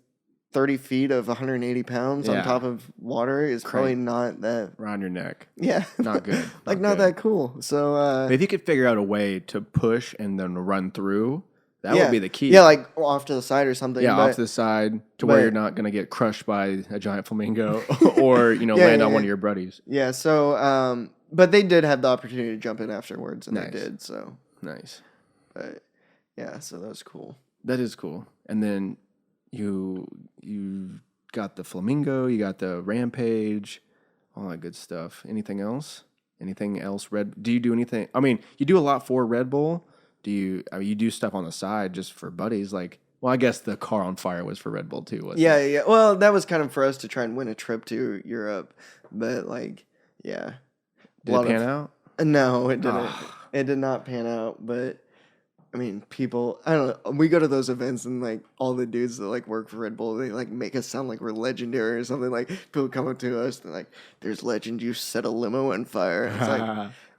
30 feet of 180 pounds on Yeah. top of water is probably not that. Around your neck. Yeah, Not good. like Not not good. that cool. So But if you could figure out a way to push and then run through, that would be the key. Yeah, like off to the side or something. Yeah, but, off to the side to where but- you're not going to get crushed by a giant flamingo or, land on one of your buddies. Yeah, so but they did have the opportunity to jump in afterwards, and Nice. they did. So, Nice. but yeah, so that was cool. That is cool. And then you got the flamingo, you got the rampage, all that good stuff. Anything else? Anything else? Do you do anything? I mean, you do a lot for Red Bull. You do stuff on the side just for buddies? Like, well, I guess the car on fire was for Red Bull too, wasn't it? Yeah. Well, that was kind of for us to try and win a trip to Europe, but like, yeah. Did it pan out? No, it didn't. It did not pan out, but I mean, people, I don't know. We go to those events and like all the dudes that like work for Red Bull, they like make us sound like we're legendary or something. Like people come up to us and like, "There's legend. You set a limo on fire." It's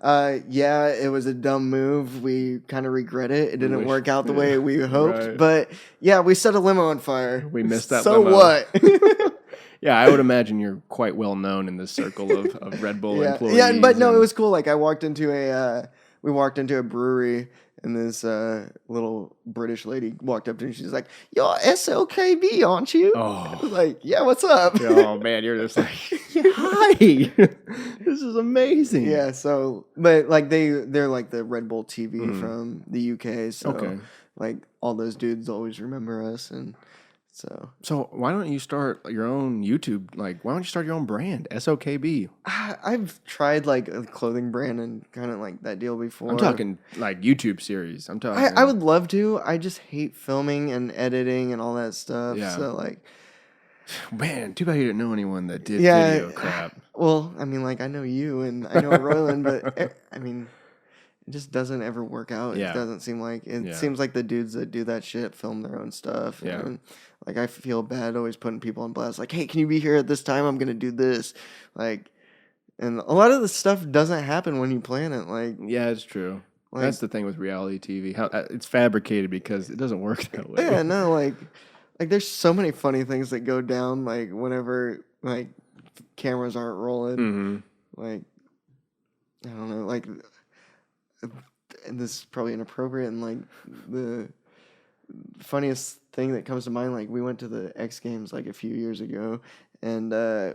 like, yeah, it was a dumb move. We kind of regret it. It didn't work out the way we hoped, Right. but yeah, we set a limo on fire. We missed that So limo. what? Yeah, I would imagine you're quite well known in this circle of Red Bull Yeah, employees. yeah, but no, and- it was cool. Like I walked into we walked into a brewery, and this little British lady walked up to me. She's like, "You're SLKB, aren't you?" I was like, "Yeah, what's up?" Oh man, you're just like, hi, this is amazing. Yeah. So, but like they're like the Red Bull TV from the UK. So, Okay. like all those dudes always remember us, and So why don't you start your own YouTube? Like, why don't you start your own brand, SOKB? I've tried like a clothing brand and kind of like that deal before. I'm talking like YouTube series. I'm talking. I would love to. I just hate filming and editing and all that stuff. Yeah. So like, Man, too bad you didn't know anyone that did yeah. video crap. Well, I mean, like I know you and I know Roland, but I mean, it just doesn't ever work out. Yeah. It doesn't seem like it. Yeah. Seems like the dudes that do that shit film their own stuff. Yeah. And, like I feel bad always putting people on blast. Like, hey, can you be here at this time? I'm gonna do this. Like, and a lot of the stuff doesn't happen when you plan it. Like, Yeah, it's true. Like- That's the thing with reality TV. How it's fabricated because it doesn't work that way. yeah, no, like there's so many funny things that go down. Like whenever like cameras aren't rolling. Hmm. Like, I don't know, like, and this is probably inappropriate, and like the funniest thing that comes to mind, like we went to the X Games like a few years ago, and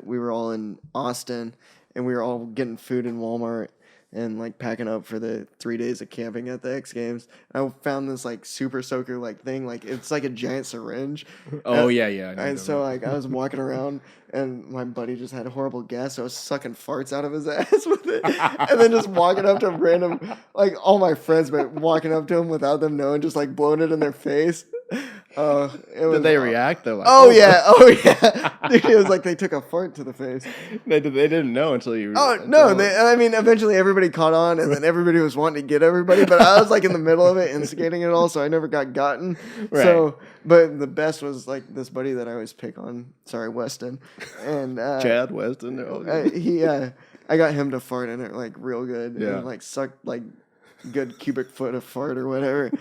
we were all in Austin, and we were all getting food in Walmart and like packing up for the 3 days of camping at the X Games. And I found this like super soaker like thing, like it's like a giant syringe. Oh And- yeah. I know And that so one. like I was walking around, and my buddy just had horrible gas, so I was sucking farts out of his ass with it, and then just walking up to random, like all my friends, but walking up to him without them knowing, just like blowing it in their face. It was, Did they react? They're like, Oh yeah, Dude, it was like they took a fart to the face. They didn't know until you. Oh no, I mean eventually everybody caught on, and then everybody was wanting to get everybody, but I was like in the middle of it, instigating it all, so I never got gotten. Right. So, but the best was like this buddy that I always pick on. Sorry, Weston, and Chad Weston. I got him to fart in it like real good, Yeah. and like sucked like good cubic foot of fart or whatever.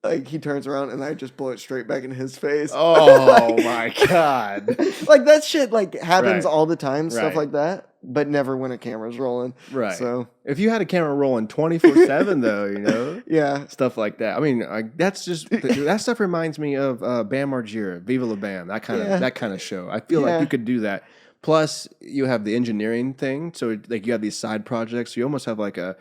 Like he turns around and I just blow it straight back in his face. Oh my god. Like that shit like happens Right. all the time, stuff Right. like that, but never when a camera's rolling. Right. So If you had a camera rolling 24/7, though, you know, yeah, stuff like that. I mean, that's just that stuff reminds me of Bam Margera, Viva La Bam, that kind of show. I feel Yeah. like you could do that. Plus, you have the engineering thing, so like you have these side projects. So you almost have like a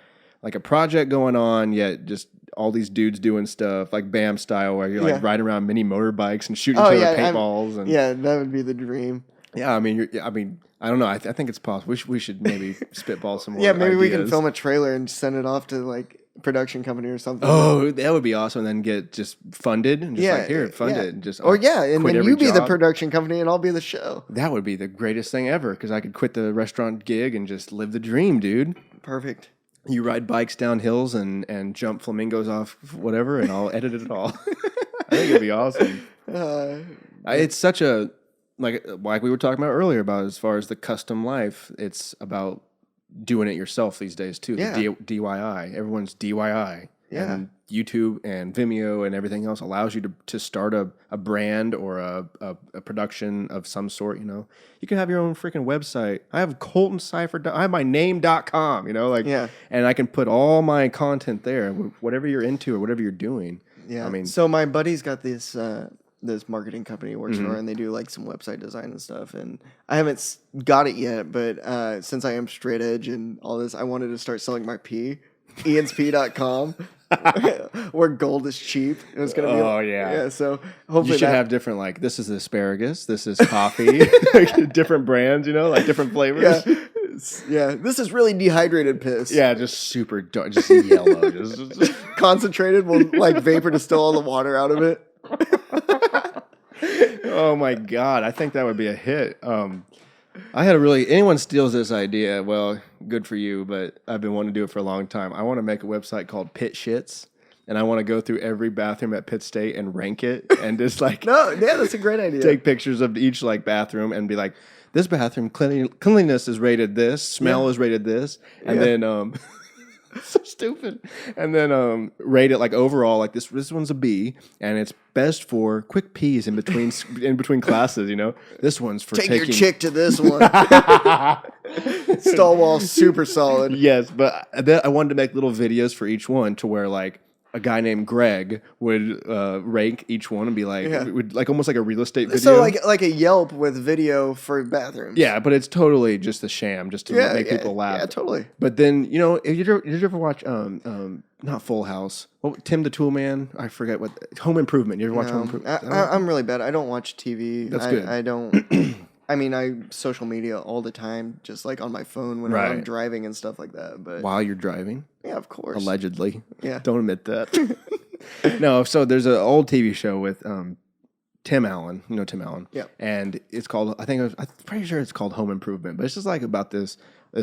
project going on, yet just all these dudes doing stuff like Bam style, where you're like Yeah. riding around mini motorbikes and shooting Oh, each other yeah, paintballs. And yeah, that would be the dream. yeah, I mean, I don't know. I think it's possible. We should maybe spitball some more. Yeah, maybe we can ideas. film a trailer and send it off to like production company or something. Oh, that would be awesome. And then get just funded and just like here, fund yeah. it. And just Or yeah, and quit then every you be the job. production company and I'll be the show. That would be the greatest thing ever because I could quit the restaurant gig and just live the dream, dude. Perfect. You ride bikes down hills and jump flamingos off whatever, and I'll edit it all. I think it'd be awesome. It's such a like we were talking about earlier about as far as the custom life. It's about doing it yourself these days too. Yeah. The DIY. Everyone's DIY. Yeah. And YouTube and Vimeo and everything else allows you to start a brand or a production of some sort, you know. You can have your own freaking website. I have Colton Cipher. I have my name.com, you know, like, Yeah. and I can put all my content there, whatever you're into or whatever you're doing. Yeah. I mean, so my buddy's got this this marketing company he works Mm-hmm. for, and they do like some website design and stuff. And I haven't got it yet, but since I am straight edge and all this, I wanted to start selling my pee. ENSP.com where gold is cheap. It was gonna be Oh, yeah. Yeah, so hopefully you should have different, like, this is asparagus, this is coffee, like, different brands, you know, like different flavors. yeah. This is really dehydrated piss. Yeah, just super dark, just yellow. just Concentrated will like vapor distill all the water out of it. Oh my god, I think that would be a hit. I had a really, anyone steals this idea, well, good for you, but I've been wanting to do it for a long time. I want to make a website called Pit Shits, and I want to go through every bathroom at Pitt State and rank it, and just like No, yeah, that's a great idea. take pictures of each like bathroom and be like, this bathroom cleanliness is rated this, smell is rated this, and then so stupid, and then rate it like overall, like this one's a B, and it's best for quick pees in between classes. You know, this one's for Take taking your chick to this one. Stall wall super solid. Yes, but I wanted to make little videos for each one to where like a guy named Greg would rank each one and be like, would like almost like a real estate video. So like a Yelp with video for bathrooms. Yeah, but it's totally just a sham, just to make people laugh. Yeah, totally. But then did you ever watch not Full House? Tim the Tool Man? I forget what Home Improvement. You ever watch Home Improvement? I'm really bad. I don't watch TV. That's good. I don't. I mean, I social media all the time, just like on my phone when I'm driving and stuff like that. But while you're driving, yeah, of course, allegedly, yeah, don't admit that. No, so there's an old TV show with Tim Allen. You know Tim Allen, yeah, and it's called I'm pretty sure it's called Home Improvement, but it's just like about this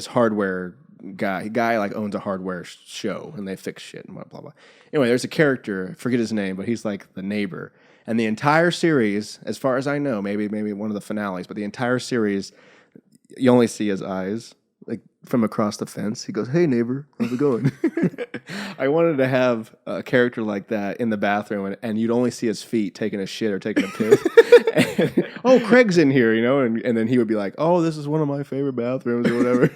hardware guy like owns a hardware show and they fix shit and blah blah blah. Anyway, there's a character, I forget his name, but he's like the neighbor. And the entire series, as far as I know, maybe one of the finales, but the entire series, you only see his eyes, like from across the fence. He goes, "Hey neighbor, how's it going?" I wanted to have a character like that in the bathroom, and you'd only see his feet taking a shit or taking a piss. And, oh, Craig's in here, and then he would be like, "Oh, this is one of my favorite bathrooms," or whatever.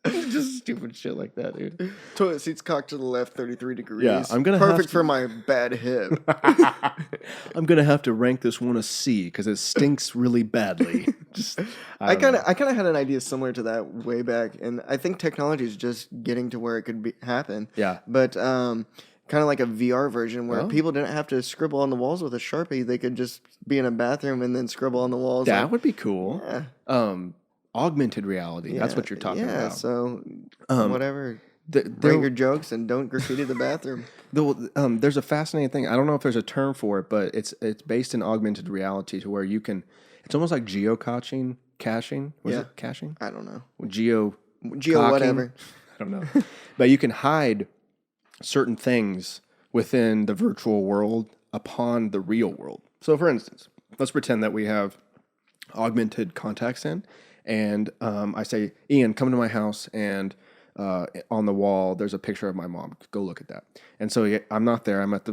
Just stupid shit like that, dude. Toilet seats cocked to the left, 33 degrees. Yeah, I'm gonna perfect for my bad hip. I'm gonna have to rank this one a C because it stinks really badly. I kind of had an idea similar to that way back, and I think technology is just getting to where it could happen. Yeah, but kind of like a VR version where people didn't have to scribble on the walls with a Sharpie; they could just be in a bathroom and then scribble on the walls. That would be cool. Yeah. Augmented reality. That's what you're talking about. Yeah, so whatever. Write your jokes and don't graffiti the bathroom. There's a fascinating thing. I don't know if there's a term for it, but it's based in augmented reality to where you can. It's almost like geocaching. Was it caching? I don't know. Geo whatever. I don't know. But you can hide certain things within the virtual world upon the real world. So, for instance, let's pretend that we have augmented contacts in. And I say, Ian, come to my house, and on the wall there's a picture of my mom. Go look at that. And so I'm not there. I'm at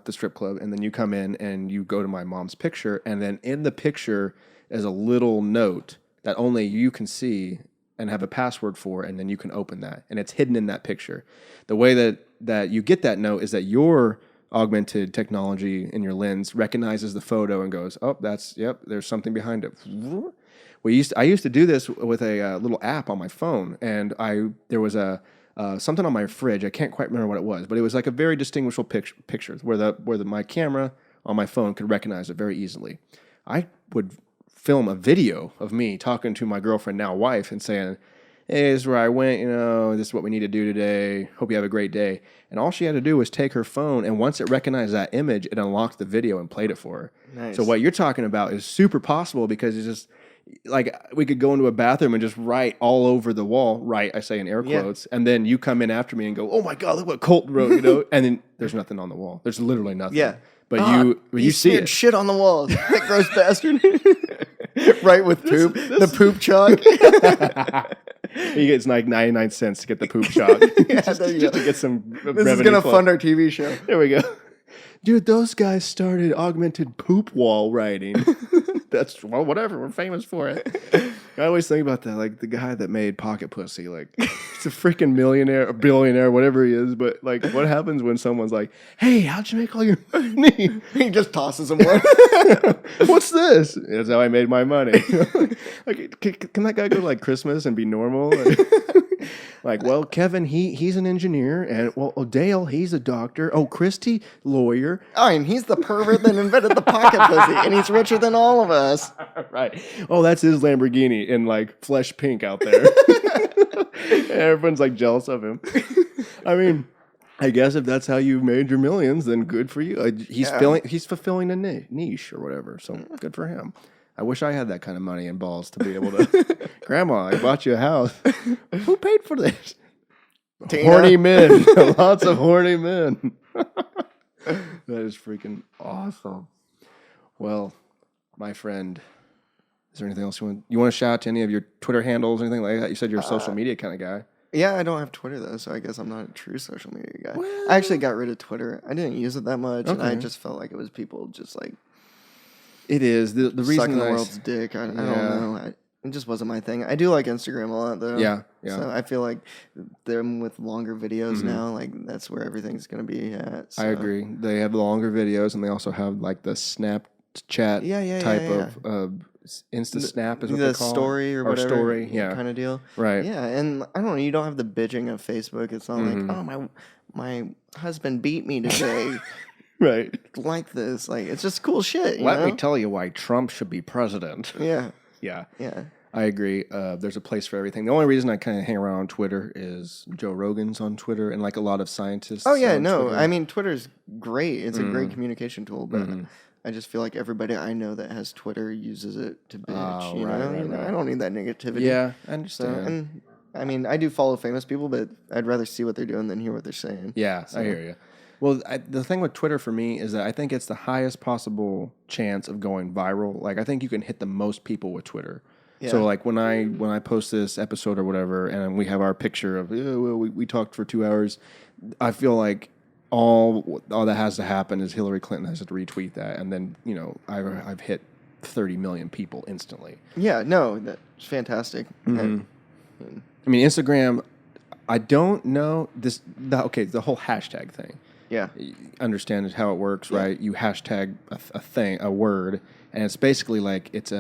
the strip club, and then you come in and you go to my mom's picture, and then in the picture is a little note that only you can see and have a password for, and then you can open that, and it's hidden in that picture. The way that you get that note is that your augmented technology in your lens recognizes the photo and goes, "Oh, there's something behind it." I used to do this with a little app on my phone, and there was something on my fridge. I can't quite remember what it was, but it was like a very distinguishable picture where my camera on my phone could recognize it very easily. I would film a video of me talking to my girlfriend, now wife, and saying, "Hey, this is where I went, this is what we need to do today. Hope you have a great day." And all she had to do was take her phone, and once it recognized that image, it unlocked the video and played it for her. Nice. So what you're talking about is super possible because it's just like we could go into a bathroom and just write all over the wall, I say in air quotes, and then you come in after me and go, "Oh my God, look what Colton wrote," and then there's nothing on the wall. There's literally nothing. Yeah. But you see it. Shit on the walls. That gross bastard. Right with poop. The poop chalk. It's like 99 cents to get the poop chalk. just to get some revenue. This is going to fund our TV show. There we go. Dude, those guys started augmented poop wall writing. That's, whatever. We're famous for it. I always think about that, like the guy that made Pocket Pussy. Like, he's a freaking millionaire, or billionaire, whatever he is. But, like, what happens when someone's like, "Hey, how'd you make all your money?" He just tosses him one. "What's this?" "That's how I made my money." Like, can that guy go to, like, Christmas and be normal? Like, well, Kevin, he's an engineer, and Dale, he's a doctor. Oh, Christy, lawyer. Oh, and he's the pervert that invented the pocket pussy, and he's richer than all of us. Right. Oh, that's his Lamborghini in like flesh pink out there. And everyone's like jealous of him. I mean, I guess if that's how you made your millions, then good for you. He's fulfilling a niche or whatever. So good for him. I wish I had that kind of money and balls to be able to. Grandma, I bought you a house. Who paid for this? Tina. Horny men. Lots of horny men. That is freaking awesome. Well, my friend, is there anything else you want to shout out to any of your Twitter handles or anything like that? You said you're a social media kind of guy. Yeah, I don't have Twitter though, so I guess I'm not a true social media guy. Well, I actually got rid of Twitter. I didn't use it that much, and I Okay. just felt like it was people just like It is the reason sucking the that world's dick. I don't know. It just wasn't my thing. I do like Instagram a lot though. Yeah. So I feel like them with longer videos now, like that's where everything's gonna be at. So. I agree. They have longer videos, and they also have like the Snapchat type of Insta Snap is what the they call story it. or whatever story, yeah, kind of deal. right. Yeah, and I don't know. You don't have the bitching of Facebook. It's not like, oh my husband beat me today. Right. Like this, like it's just cool shit. Let me tell you why Trump should be president. Yeah. Yeah. Yeah. I agree. There's a place for everything. The only reason I kind of hang around on Twitter is Joe Rogan's on Twitter, and like a lot of scientists. Oh yeah, on no. Twitter. I mean, Twitter's great. It's a great communication tool, but I just feel like everybody I know that has Twitter uses it to bitch. Oh, you right, know? right, You know, right. I don't need that negativity. Yeah, I So, understand. and I mean, I do follow famous people, but I'd rather see what they're doing than hear what they're saying. Yeah, I hear you. Well, the thing with Twitter for me is that I think it's the highest possible chance of going viral. Like, I think you can hit the most people with Twitter. Yeah. So, like, when I post this episode or whatever, and we have our picture of, we talked for 2 hours, I feel like all that has to happen is Hillary Clinton has to retweet that, and then, you know, I've hit 30 million people instantly. Yeah, no, that's fantastic. I mean, Instagram, I don't know the whole hashtag thing. Yeah. Understand how it works, right? You hashtag a word, and it's basically like it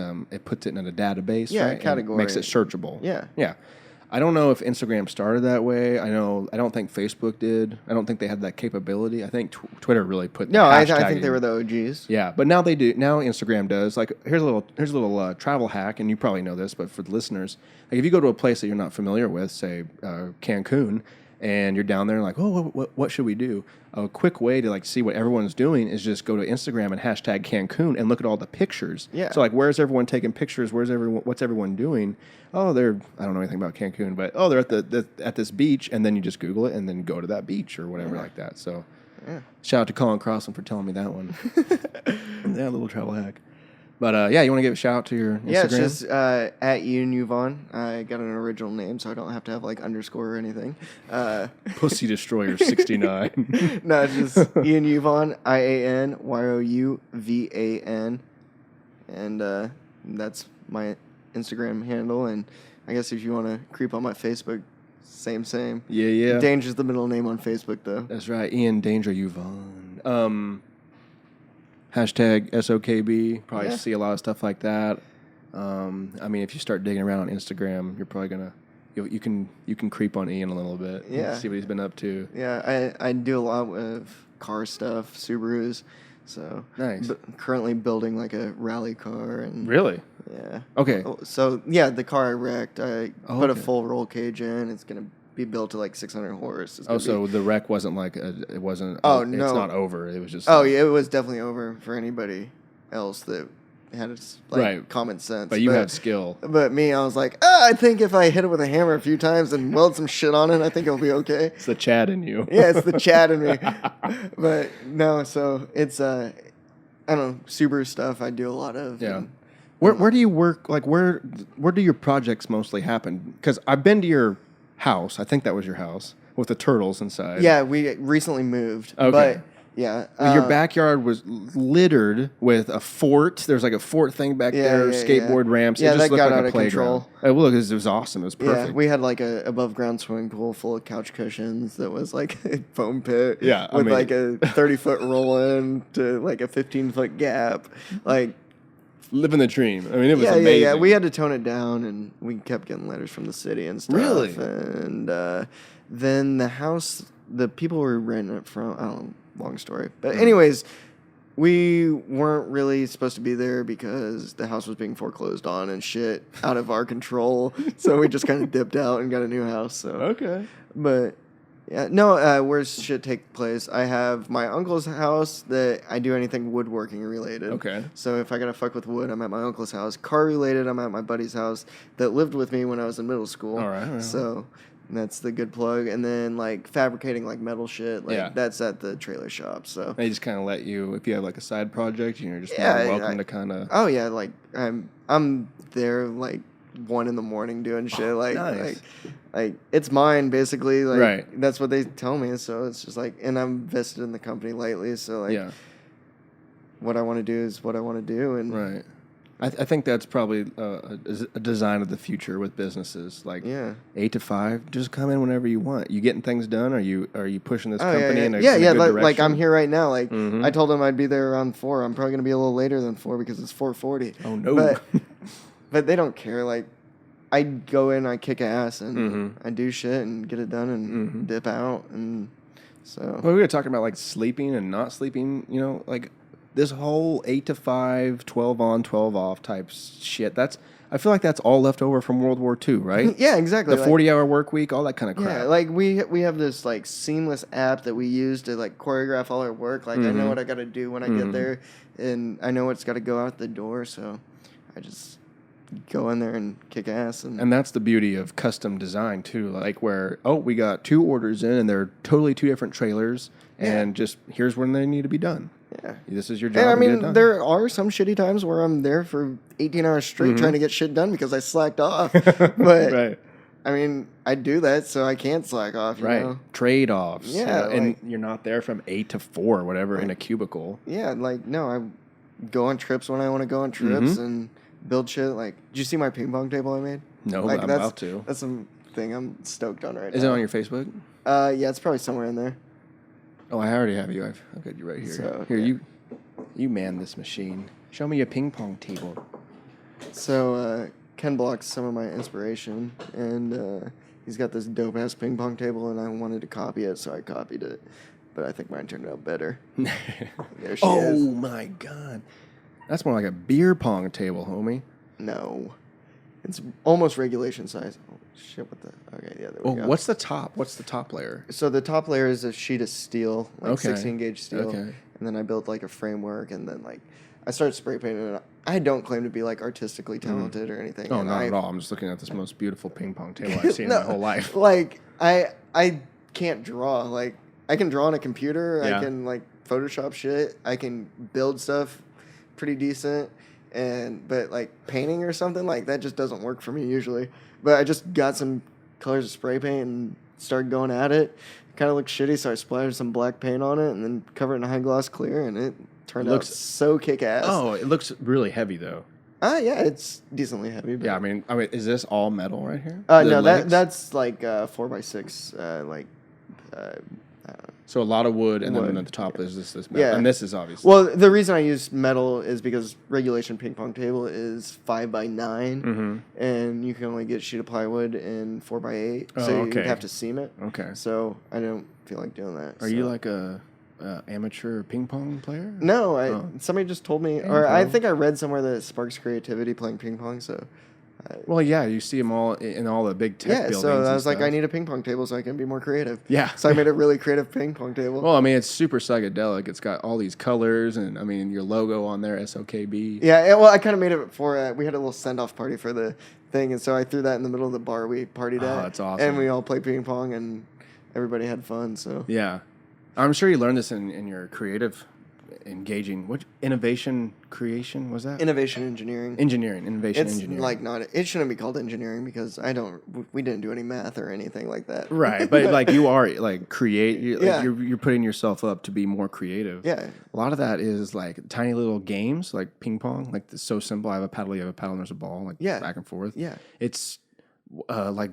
puts it in a database, Yeah, a right? category. And makes it searchable. Yeah. I don't know if Instagram started that way. I don't think Facebook did. I don't think they had that capability. I think Twitter really put No, I hashtag think they were the OGs. Yeah, but now they do. Now Instagram does. Like, here's a little travel hack, and you probably know this, but for the listeners, like if you go to a place that you're not familiar with, say Cancun, and you're down there, like, oh, what should we do? A quick way to like see what everyone's doing is just go to Instagram and hashtag Cancun and look at all the pictures. Yeah. So like, where's everyone taking pictures? What's everyone doing? Oh, I don't know anything about Cancun, but they're at this beach, and then you just Google it and then go to that beach or whatever like that. So. Yeah. Shout out to Colin Crossan for telling me that one. Yeah, a little travel hack. But you want to give a shout out to your Instagram? Yeah, it's just at Youvan. I got an original name, so I don't have to have like underscore or anything. Pussy Destroyer 69. No, it's just Ian Youvan, IANYOUVAN, and that's my Instagram handle. And I guess if you want to creep on my Facebook, same. Yeah. Danger's the middle name on Facebook, though. That's right. Ian Danger Youvan. Hashtag SOKB. Probably see a lot of stuff like that. I mean, if you start digging around on Instagram, you're probably gonna you can creep on Ian a little bit. Yeah. And see what he's been up to. Yeah, I do a lot with car stuff, Subarus. So Nice. Currently building like a rally car and Really? yeah. Okay. So yeah, the car I wrecked, I put a okay. full roll cage in. It's gonna be built to like 600 horse. It's gonna So the wreck wasn't like it wasn't. Oh, It's no. not over. It was just. Oh yeah, it was definitely over for anybody else that had like Right. common sense. But you have skill. But me, I was like, I think if I hit it with a hammer a few times and weld some shit on it, I think it'll be okay. It's the Chad in you. Yeah, it's the Chad in me. But no, so it's I don't know, Subaru stuff I do a lot of. Yeah. and- Where do you work? Like where do your projects mostly happen? Because I've been to your house. I think that was your house with the turtles inside. Yeah, we recently moved. Okay. But yeah. Your backyard was littered with a fort. There's like a fort thing back there, skateboard ramps. Yeah, it just that looked got like out a of playground. control. Well, it was awesome. It was perfect. Yeah, we had like a above ground swimming pool full of couch cushions that was like a foam pit. Yeah, I with mean- like a 30-foot roll in to like a 15-foot gap. Like Living the dream. I mean, it was yeah, amazing. yeah. We had to tone it down, and we kept getting letters from the city and stuff. Really? And then the house, the people we were renting it from, I don't know, long story. But anyways, we weren't really supposed to be there because the house was being foreclosed on and shit out of our control. So we just kind of dipped out and got a new house. So, Okay. but Yeah, no, where shit take place? I have my uncle's house that I do anything woodworking related. Okay. So if I gotta fuck with wood, I'm at my uncle's house. Car related, I'm at my buddy's house that lived with me when I was in middle school. All right. So that's the good plug. And then like fabricating like metal shit, like that's at the trailer shop. So They just kind of let you, if you have like a side project, you're just Yeah, more welcome to kind of. oh yeah, like I'm there like 1 a.m. doing shit. Nice. Like it's mine basically. Like Right. that's what they tell me. So it's just like, and I'm vested in the company lately. So like, what I want to do is what I want to do. And Right. I think that's probably a design of the future with businesses. Like 8 to 5, just come in whenever you want. You getting things done? Are you pushing this company in a good direction? Like I'm here right now. Like I told them I'd be there around 4. I'm probably gonna be a little later than 4 because it's 4:40. Oh no! But they don't care. Like I go in, I kick ass, and I do shit and get it done and dip out. And so Well, we were talking about like sleeping and not sleeping. You know, like this whole 8 to 5, 12 on, 12 off type shit. I feel like that's all left over from World War II, right? Yeah, exactly. The 40-hour work week, all that kind of crap. Yeah, like we have this like seamless app that we use to like choreograph all our work. Like I know what I got to do when I get there, and I know what's got to go out the door. So I just go in there and kick ass. And that's the beauty of custom design too. Like where we got 2 orders in, and they're totally 2 different trailers, and just here's when they need to be done. Yeah, this is your job. And I get it mean, done. there are some shitty times where I'm there for 18 hours straight trying to get shit done because I slacked off. But right. I mean, I do that so I can't slack off. You know? Trade-offs. Yeah, and you're not there from 8 to 4 or whatever in a cubicle. Yeah, like no, I go on trips when I want to go on trips and build shit. Like, did you see my ping pong table I made? No, like, but I'm about to. That's something I'm stoked on right now. Is it on your Facebook? Yeah, it's probably somewhere in there. Oh, I already have you. I've got you right here. So, here, you man this machine. Show me your ping pong table. So, Ken Block's some of my inspiration, and he's got this dope-ass ping pong table, and I wanted to copy it, so I copied it. But I think mine turned out better. There she is. Oh, my God. That's more like a beer pong table, homie. No. It's almost regulation size. Oh, shit, what the... Okay, yeah, there we go. What's the top? What's the top layer? So the top layer is a sheet of steel, like 16-gauge steel. Okay. And then I built, like, a framework, and then, like, I started spray painting it. I don't claim to be, like, artistically talented or anything. Oh, and not at all. I'm just looking at this most beautiful ping pong table I've seen in my whole life. Like, I can't draw. Like, I can draw on a computer. Yeah. I can, like, Photoshop shit. I can build stuff pretty decent. But like painting or something like that just doesn't work for me usually. But I just got some colors of spray paint and started going at it. Kind of looked shitty, so I splattered some black paint on it and then covered it in high gloss clear, and it turned out so kick ass. Oh, it looks really heavy though. Yeah, it's decently heavy. But Yeah, I mean, is this all metal right here? no, that's like 4x6, like. So a lot of wood, and then at the top is this metal. Yeah. And this is obviously. Well, the reason I use metal is because regulation ping pong table is 5x9, and you can only get sheet of plywood in 4x8, so you'd have to seam it. Okay. So I don't feel like doing that. Are you like a amateur ping pong player? No, somebody just told me, or I think I read somewhere that it sparks creativity playing ping pong. So. Well, yeah, you see them all in all the big tech buildings. Yeah, so I was like, stuff. I need a ping pong table so I can be more creative. Yeah. So I made a really creative ping pong table. Well, I mean, it's super psychedelic. It's got all these colors, and I mean, your logo on there, SOKB. Yeah, well, I kind of made it for, we had a little send-off party for the thing, and so I threw that in the middle of the bar we partied at. Oh, that's awesome. And we all played ping pong, and everybody had fun, so. Yeah. I'm sure you learned this in your creative engaging. What innovation creation was that? Innovation engineering. Innovation It's engineering. like not, it shouldn't be called engineering because we didn't do any math or anything like that. Right, but like you are like you're putting yourself up to be more creative. Yeah. A lot of that is like tiny little games like ping pong, like it's so simple. I have a paddle, you have a paddle, and there's a ball, like back and forth. Yeah. It's like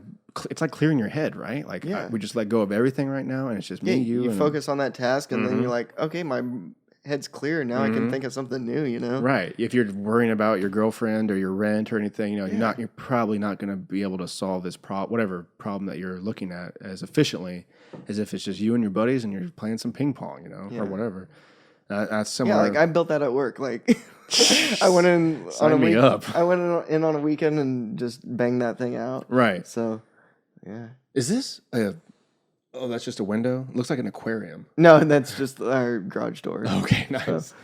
it's like clearing your head, right? Like we just let go of everything right now, and it's just me, you. You and focus on that task, and then you're like, okay, my head's clear now. I can think of something new, you know? Right. If you're worrying about your girlfriend or your rent or anything, you know, you're probably not going to be able to solve this whatever problem that you're looking at as efficiently as if it's just you and your buddies and you're playing some ping pong, you know, or whatever. That's similar. Yeah, like I built that at work. Like I went in Sign on a me week. up. I went in on a weekend and just banged that thing out. Right. So, yeah. Is this Oh, that's just a window? Looks like an aquarium. No, that's just our garage door. Okay, nice.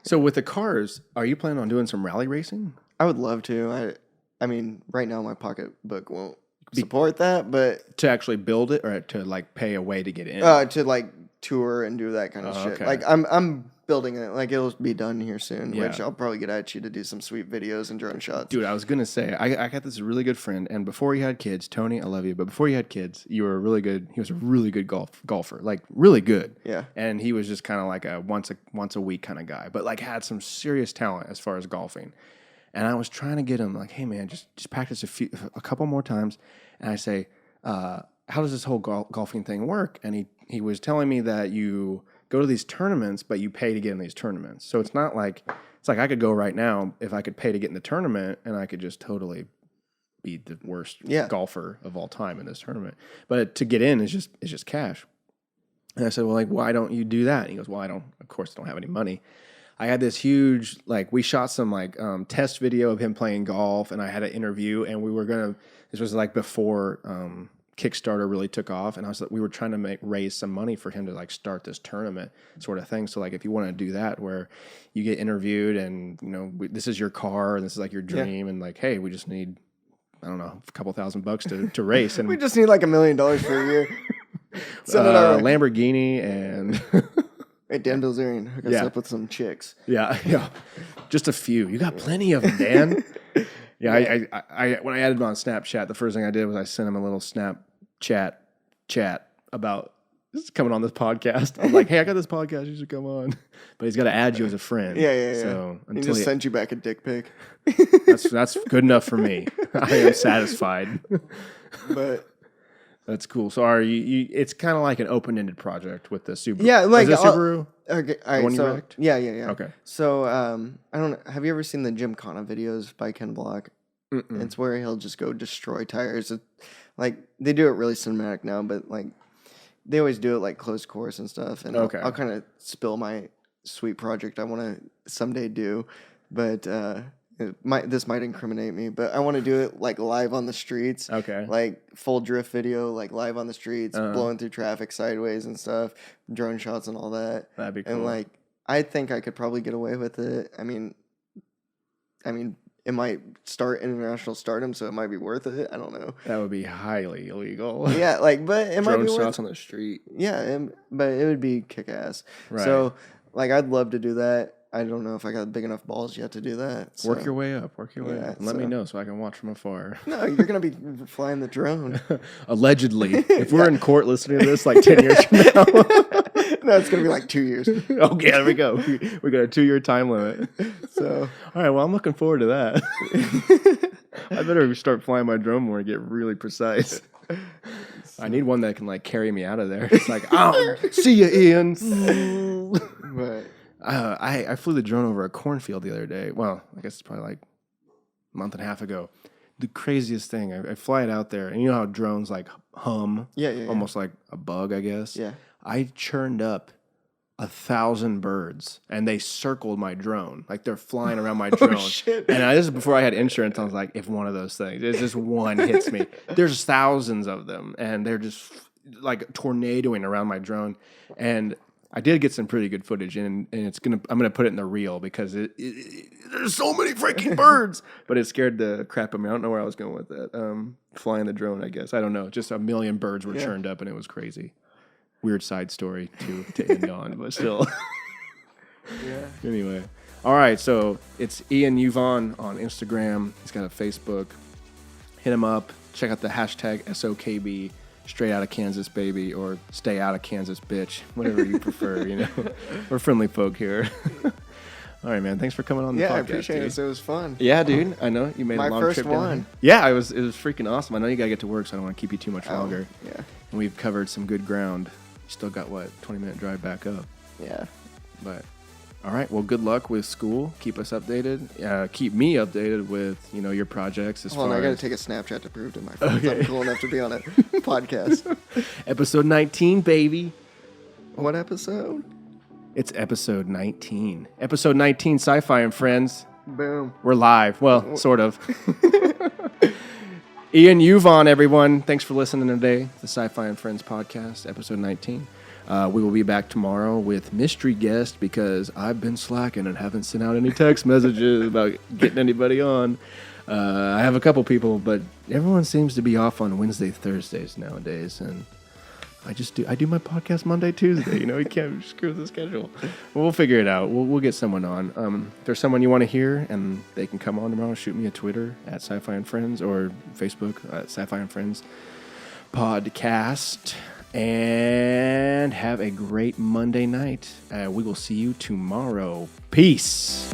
So with the cars, are you planning on doing some rally racing? I would love to. I mean, right now my pocketbook won't support that, but To actually build it or to like pay a way to get in? to like tour and do that kind of shit. okay. Like I'm building it. Like it'll be done here soon, Yeah. which I'll probably get at you to do some sweet videos and drone shots. Dude, I was going to say, I got this really good friend, and before you had kids, Tony, I love you, but before you had kids, you were really good. He was a really good golfer, like really good. Yeah. And he was just kind of like a once a week kind of guy, but like had some serious talent as far as golfing. And I was trying to get him like, hey man, just practice a couple more times. And I say, how does this whole golfing thing work? And he was telling me that you go to these tournaments, but you pay to get in these tournaments. So it's not like, it's like I could go right now if I could pay to get in the tournament and I could just totally be the worst golfer of all time in this tournament. But to get in is just cash. And I said, well, like, why don't you do that? And he goes, well, of course I don't have any money. I had this huge, like, we shot some like test video of him playing golf, and I had an interview, and this was like before Kickstarter really took off, and we were trying to raise some money for him to like start this tournament sort of thing. So like, if you want to do that, where you get interviewed, and you know this is your car, and this is like your dream, and like, hey, we just need, I don't know, a couple $1,000 to race, and We just need like $1 million for a year. Send it our way. Lamborghini and. Hey, Dan Bilzerian, hook us up with some chicks. Yeah. Just a few. You got plenty of them, Dan. I when I added him on Snapchat, the first thing I did was I sent him a little Snapchat chat about this is coming on this podcast. I was like, hey, I got this podcast. You should come on. But he's got to add you as a friend. Yeah. So He just sent you back a dick pic. that's good enough for me. I am satisfied. But that's cool. So are you it's kind of like an open-ended project with the Subaru. yeah, like is it Subaru? Okay, all right. One you So wrecked? yeah. Okay. So I don't know. Have you ever seen the Gymkhana videos by Ken Block? Mm-mm. It's where he'll just go destroy tires. Like they do it really cinematic now, but like they always do it like closed course and stuff. And Okay. I'll kind of spill my sweet project I want to someday do, but this might incriminate me. But I want to do it like live on the streets. Okay. Like full drift video, like live on the streets, blowing through traffic sideways and stuff, drone shots and all that. That'd be cool. And like I think I could probably get away with it. I mean, it might start international stardom, so it might be worth it. I don't know. That would be highly illegal. Yeah, like, but it might be Drone worth shots on the street. Yeah, but it would be kick ass. Right. So, like, I'd love to do that. I don't know if I got big enough balls yet to do that. So. Work your way up. And let me so- know so I can watch from afar. No, you're gonna be flying the drone. Allegedly. If we're in court listening to this like 10 years from now. No, it's gonna be like 2 years. Okay, there we go. We got a 2-year time limit. So, All right, well, I'm looking forward to that. I better start flying my drone more and get really precise. I need one that can like carry me out of there. It's like, oh, see you, Ian. but I flew the drone over a cornfield the other day. Well, I guess it's probably like a month and a half ago. The craziest thing, I fly it out there, and you know how drones like hum? Yeah. Almost like a bug, I guess. Yeah. I churned up 1,000 birds, and they circled my drone. Like they're flying around my drone. Shit. And this is before I had insurance. I was like, if one of those things, if just one hits me, there's thousands of them, and they're just like tornadoing around my drone. And I did get some pretty good footage, and I'm gonna put it in the reel because there's so many freaking birds. But it scared the crap out of me. I don't know where I was going with that. Flying the drone, I guess. I don't know. Just 1 million birds were churned up, and it was crazy. Weird side story to end on, but still. yeah. Anyway. All right, so it's Ian Youvan on Instagram. He's got a Facebook. Hit him up. Check out the hashtag SOKB, straight out of Kansas, baby, or stay out of Kansas, bitch. Whatever you prefer, you know. We're friendly folk here. All right, man. Thanks for coming on the podcast. Yeah, I appreciate dude. it. It was fun. Yeah, dude. I know you made My a long first trip down one. here. Yeah, it was freaking awesome. I know you gotta get to work, so I don't want to keep you too much longer. Yeah. And we've covered some good ground. Still got 20-minute drive back up. Yeah. But all right, well, good luck with school. Keep us updated. Keep me updated with your projects. Hold on, I gotta take a Snapchat to prove to my friends I'm cool enough to be on a podcast. Episode 19, baby. What episode? It's episode 19. Episode 19, SciFi and Friends. Boom. We're live. Well, sort of. Ian Youvan, everyone. Thanks for listening today. The SciFi and Friends podcast, episode 19. We will be back tomorrow with mystery guest because I've been slacking and haven't sent out any text messages about getting anybody on. I have a couple people, but everyone seems to be off on Wednesday, Thursdays nowadays, and I do my podcast Monday, Tuesday. You can't screw the schedule. Well, we'll figure it out. We'll get someone on. If there's someone you want to hear and they can come on tomorrow, shoot me a Twitter at SciFi and Friends or Facebook at SciFi and Friends podcast. And have a great Monday night. We will see you tomorrow. Peace.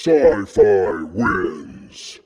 SciFi wins.